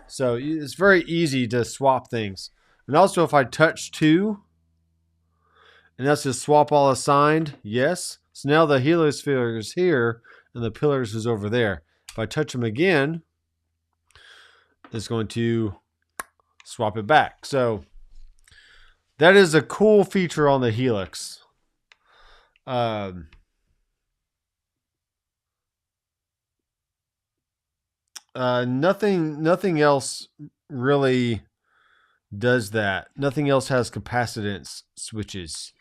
So it's very easy to swap things. And also if I touch two, and that's just swap all assigned, yes. So now the Helix filler is here, and the pillars is over there. If I touch them again, it's going to swap it back. So that is a cool feature on the Helix. Nothing else really does that. Nothing else has capacitance switches.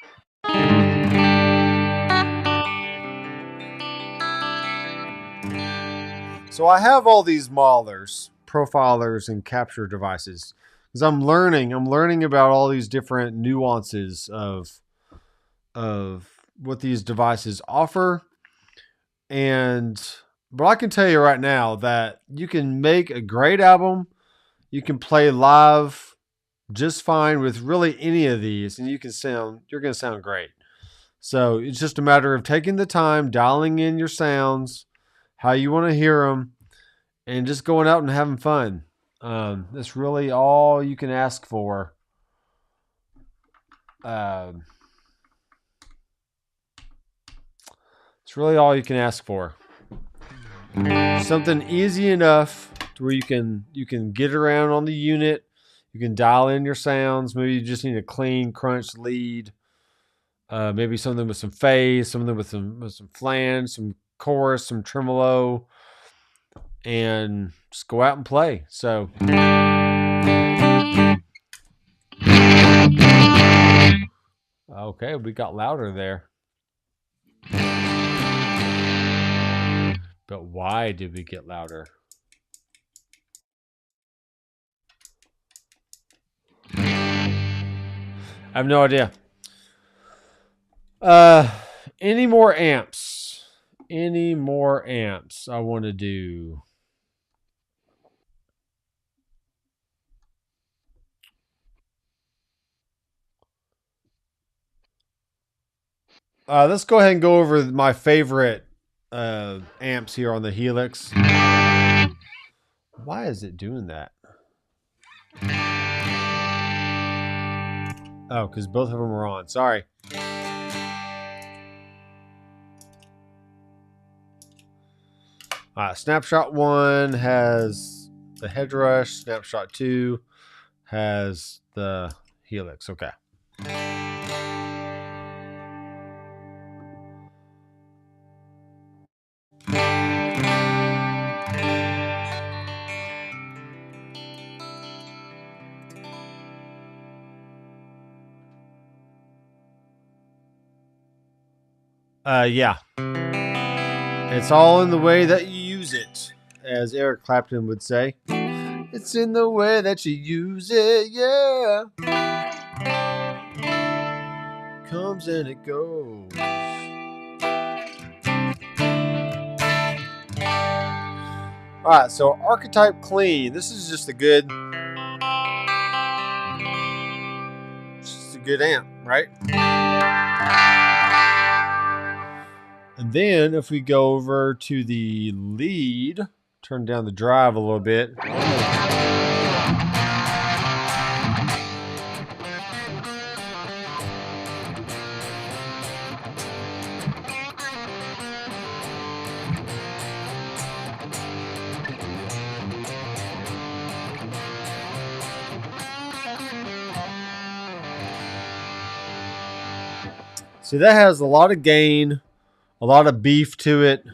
So I have all these modelers, profilers, and capture devices because I'm learning about all these different nuances of what these devices offer. But I can tell you right now that you can make a great album. You can play live just fine with really any of these, and you're going to sound great. So it's just a matter of taking the time, dialing in your sounds, how you want to hear them, and just going out and having fun. That's really all you can ask for. It's really all you can ask for. Something easy enough to where you can get around on the unit. You can dial in your sounds. Maybe you just need a clean crunch lead. Maybe something with some phase, something with some flange, some chorus, some tremolo, and just go out and play. So okay, we got louder there. But why did we get louder? I have no idea. Any more amps? Any more amps I want to do? Let's go ahead and go over my favorite amps here on the Helix. Why is it doing that? Oh, because both of them are on. Sorry. Snapshot 1 has the Headrush. Snapshot 2 has the Helix. Okay. Yeah. It's all in the way that you use it, as Eric Clapton would say. It's in the way that you use it, yeah. Comes and it goes. Alright, so archetype clean. This is just a good amp, right? And then if we go over to the lead, turn down the drive a little bit. See, that has a lot of gain, a lot of beef to it.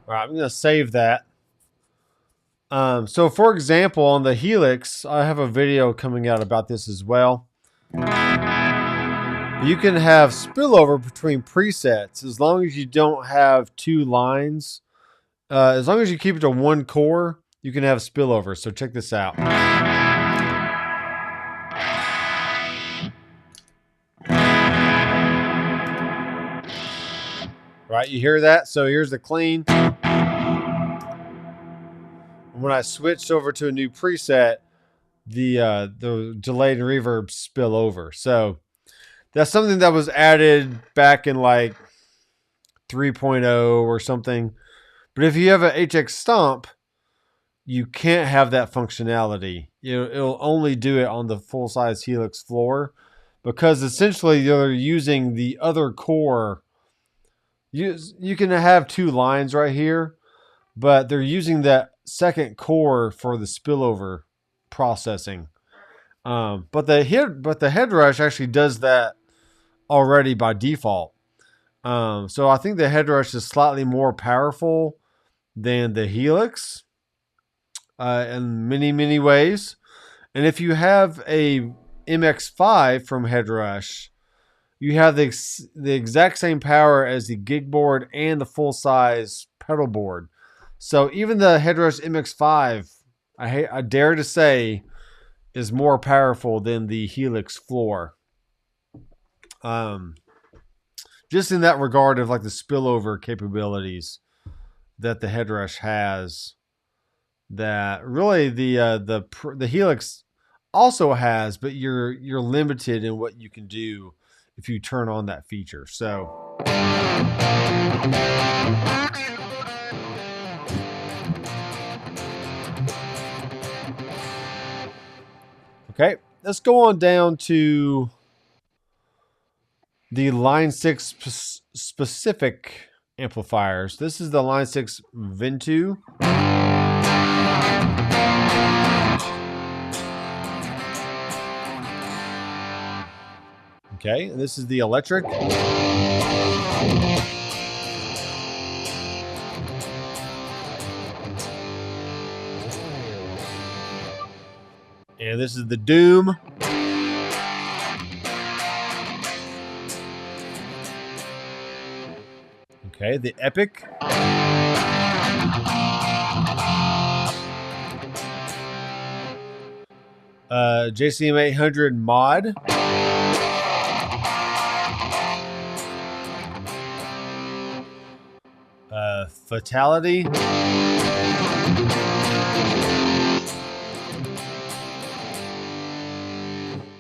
All right, I'm going to save that. So, for example, on the Helix, I have a video coming out about this as well. You can have spillover between presets as long as you don't have two lines. As long as you keep it to one core, you can have spillover. So check this out. Right, you hear that? So here's the clean. When I switched over to a new preset, the delayed and reverb spill over. So that's something that was added back in like 3.0 or something. But if you have an HX Stomp, you can't have that functionality. It'll only do it on the full-size Helix floor because essentially you're using the other core. You can have two lines right here, but they're using that second core for the spillover processing. But the Headrush actually does that already by default. So I think the Headrush is slightly more powerful than the Helix in many ways. And if you have a MX5 from Headrush, you have the exact same power as the gig board and the full-size pedal board. So even the Headrush MX5, I dare to say, is more powerful than the Helix floor. Just in that regard of like the spillover capabilities that the Headrush has, that really the Helix also has, but you're limited in what you can do if you turn on that feature. So okay, let's go on down to the Line 6 specific amplifiers. This is the Line 6 Ventu. Okay, and this is the electric. And this is the Doom. Okay, the Epic. JCM 800 Mod. Fatality.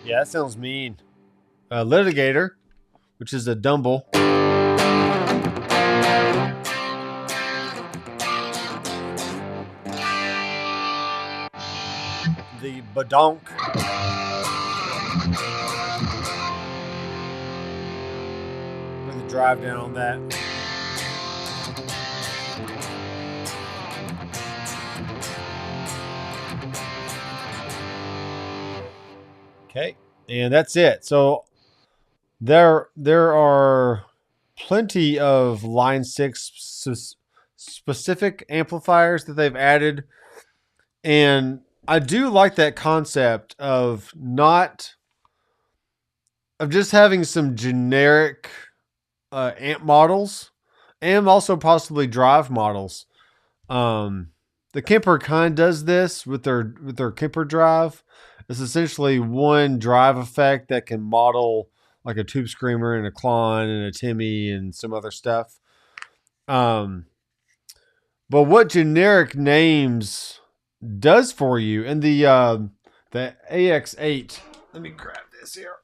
Yeah, that sounds mean. Litigator, which is a Dumble. The Badonk. With the drive down on that. Okay, and that's it. So there are plenty of Line 6 specific amplifiers that they've added, and I do like that concept of just having some generic amp models and also possibly drive models. The Kemper kind of does this with their Kemper drive. It's essentially one drive effect that can model like a Tube Screamer and a Klon and a Timmy and some other stuff. But what generic names does for you, and the AX8. Let me grab this here.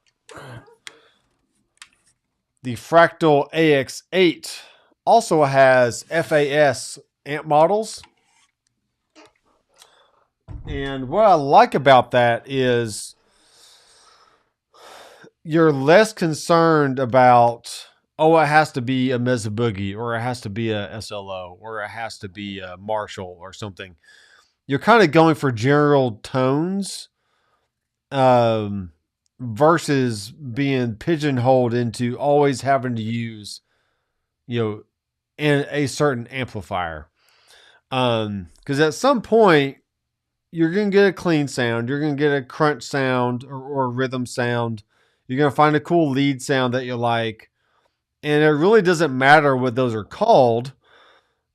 The Fractal AX8 also has FAS amp models. And what I like about that is you're less concerned about, oh, it has to be a Mesa Boogie, or it has to be a SLO, or it has to be a Marshall or something. You're kind of going for general tones versus being pigeonholed into always having to use, in a certain amplifier. Because at some point, you're going to get a clean sound. You're going to get a crunch sound or a rhythm sound. You're going to find a cool lead sound that you like. And it really doesn't matter what those are called,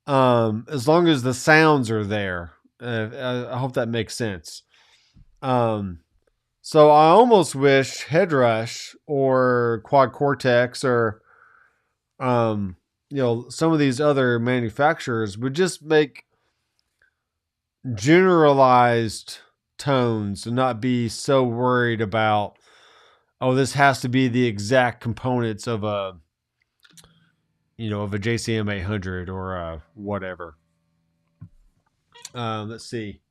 as long as the sounds are there. I hope that makes sense. So I almost wish Headrush or Quad Cortex or, some of these other manufacturers would just make generalized tones and not be so worried about, oh, this has to be the exact components of a JCM 800 or whatever. Let's see.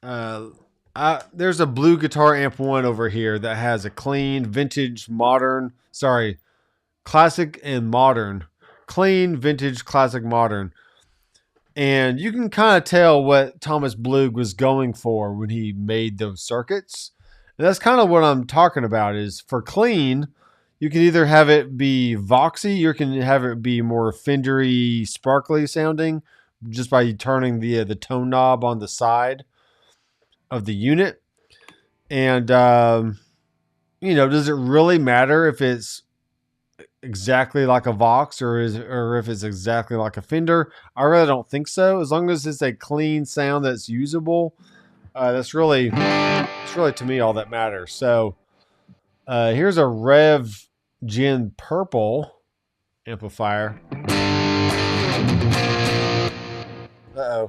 There's a Blue Guitar Amp 1 over here that has a clean, vintage, classic and modern. Clean, vintage, classic, modern. And you can kind of tell what Thomas Blug was going for when he made those circuits. And that's kind of what I'm talking about is for clean, you can either have it be voxy, or you can have it be more Fendery, sparkly sounding just by turning the tone knob on the side of the unit. And, does it really matter if it's exactly like a Vox or if it's exactly like a Fender? I really don't think so. As long as it's a clean sound that's usable, it's really to me all that matters. So here's a Rev Gen Purple amplifier. Uh-oh.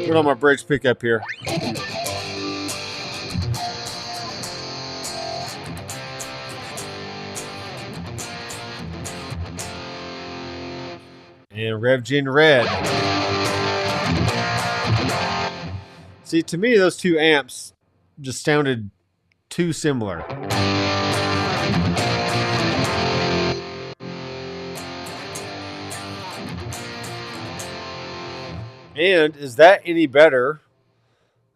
Put on my bridge pickup here. And Rev Gen Red. See, to me, those two amps just sounded too similar. And is that any better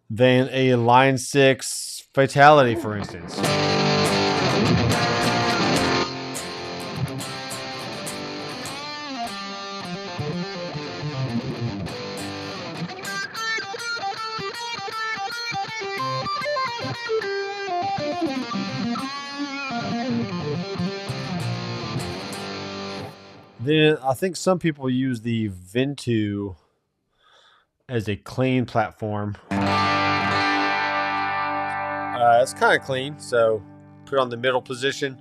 than a Line 6 Fatality, for instance? Then I think some people use the Ventu as a clean platform. It's kind of clean, so put on the middle position.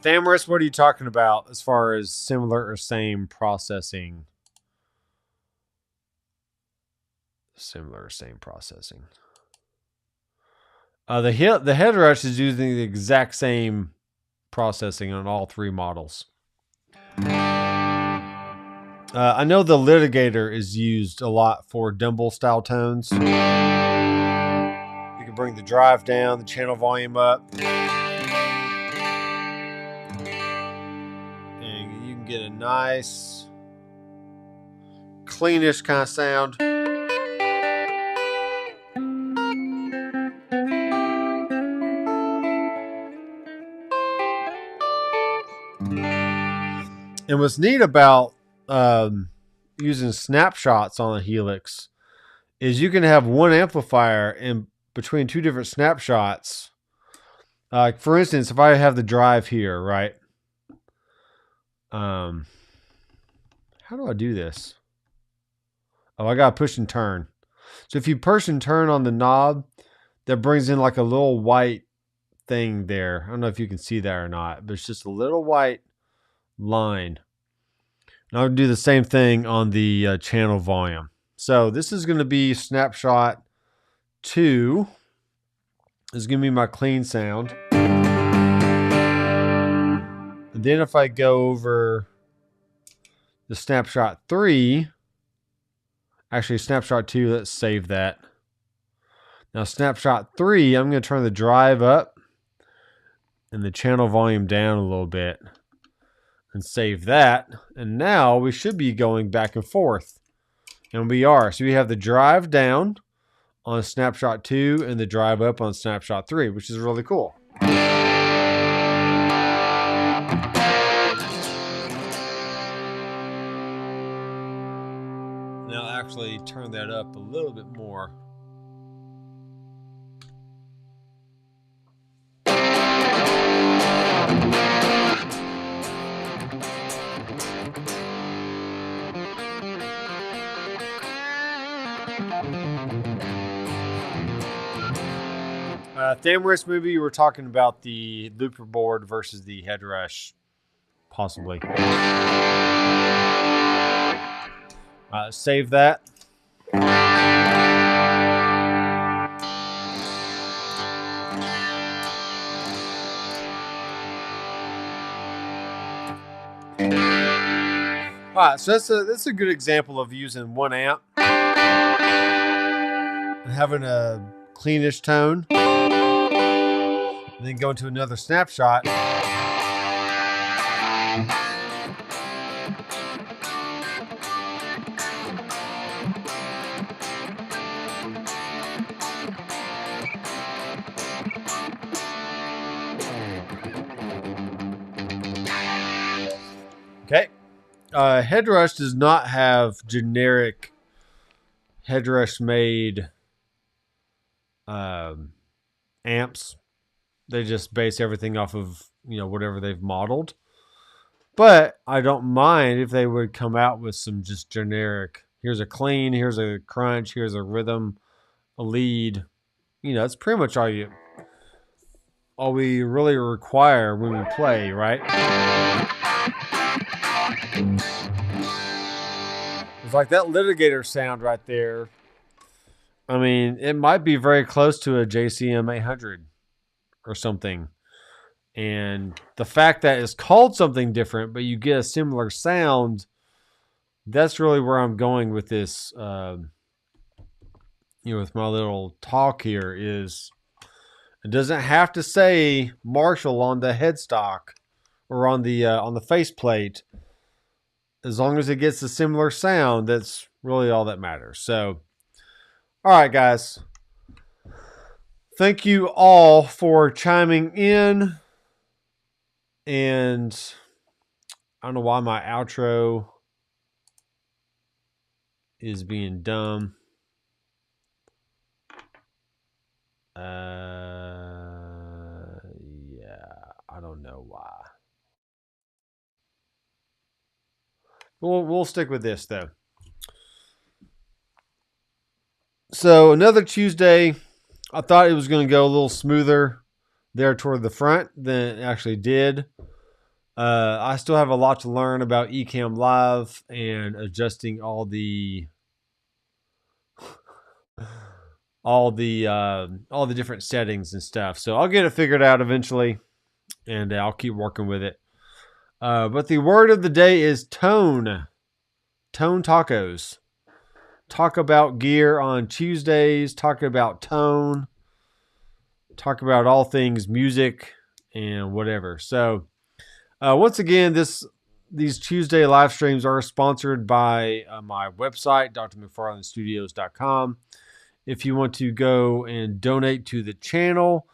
Thamris, what are you talking about as far as similar or same processing? Similar or same processing. The Headrush is using the exact same processing on all three models. I know the Litigator is used a lot for Dumble style tones. You can bring the drive down, the channel volume up, and you can get a nice, cleanish kind of sound. And what's neat about using snapshots on a Helix is you can have one amplifier in between two different snapshots. For instance, if I have the drive here, right? How do I do this? Oh, I got to push and turn. So if you push and turn on the knob, that brings in like a little white thing there. I don't know if you can see that or not, but it's just a little white line. And I'll do the same thing on the channel volume. So this is going to be snapshot 2. This is going to be my clean sound. And then if I go over the snapshot 3, actually snapshot 2, let's save that. Now snapshot 3, I'm going to turn the drive up and the channel volume down a little bit and save that. And now we should be going back and forth. And we are. So we have the drive down on snapshot 2 and the drive up on snapshot 3, which is really cool. Now I'll actually turn that up a little bit more. Thamris, maybe you were talking about the looper board versus the Headrush, possibly. Save that. All right, so that's a good example of using one amp and having a cleanish tone. And then go into another snapshot. Okay. Headrush does not have generic Headrush made amps. They just base everything off of, whatever they've modeled. But I don't mind if they would come out with some just generic, here's a clean, here's a crunch, here's a rhythm, a lead. It's pretty much all we really require when we play, right? It's like that litigator sound right there. I mean, it might be very close to a JCM 800 or something. And the fact that it's called something different, but you get a similar sound, that's really where I'm going with this, with my little talk here, is it doesn't have to say Marshall on the headstock or on the faceplate. As long as it gets a similar sound, that's really all that matters. So, all right, guys. Thank you all for chiming in. And I don't know why my outro is being dumb. Yeah, I don't know why. We'll stick with this though. So another Tuesday. I thought it was going to go a little smoother there toward the front than it actually did. I still have a lot to learn about Ecamm Live and adjusting all the different settings and stuff. So I'll get it figured out eventually, and I'll keep working with it. But the word of the day is tone. Tone tacos. Talk about gear on Tuesdays. Talk about tone. Talk about all things music and whatever. So once again, these Tuesday live streams are sponsored by my website, drmcfarlandstudios.com. If you want to go and donate to the channel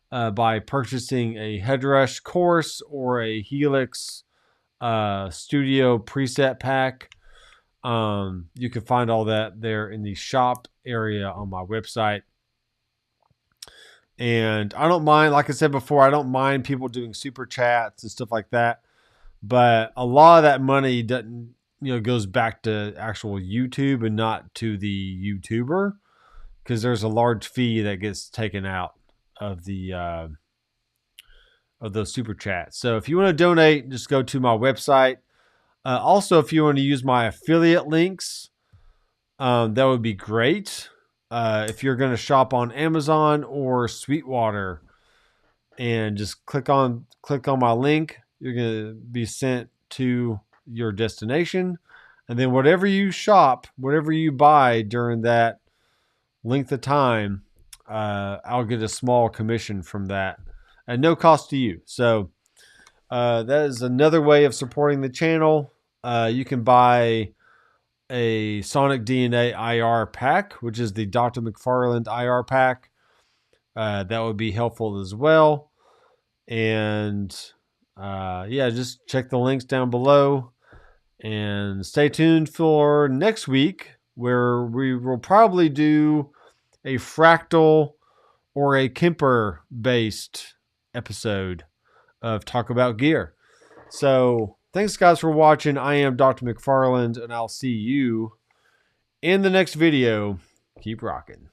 by purchasing a Headrush course or a Helix studio preset pack, you can find all that there in the shop area on my website. And I don't mind, like I said before, I don't mind people doing super chats and stuff like that. But a lot of that money doesn't, goes back to actual YouTube and not to the YouTuber, because there's a large fee that gets taken out of the of those super chats. So if you want to donate, just go to my website. Also, if you want to use my affiliate links, that would be great. If you're going to shop on Amazon or Sweetwater, and just click on my link, you're going to be sent to your destination. And then whatever you shop, whatever you buy during that length of time, I'll get a small commission from that at no cost to you. So that is another way of supporting the channel. You can buy a Sonic DNA IR pack, which is the Dr. Mcfarland IR pack. That would be helpful as well. And just check the links down below. And stay tuned for next week, where we will probably do a Fractal or a Kemper based episode of Talk About Gear. So thanks guys for watching. I am Dr. Mcfarland, and I'll see you in the next video. Keep rocking.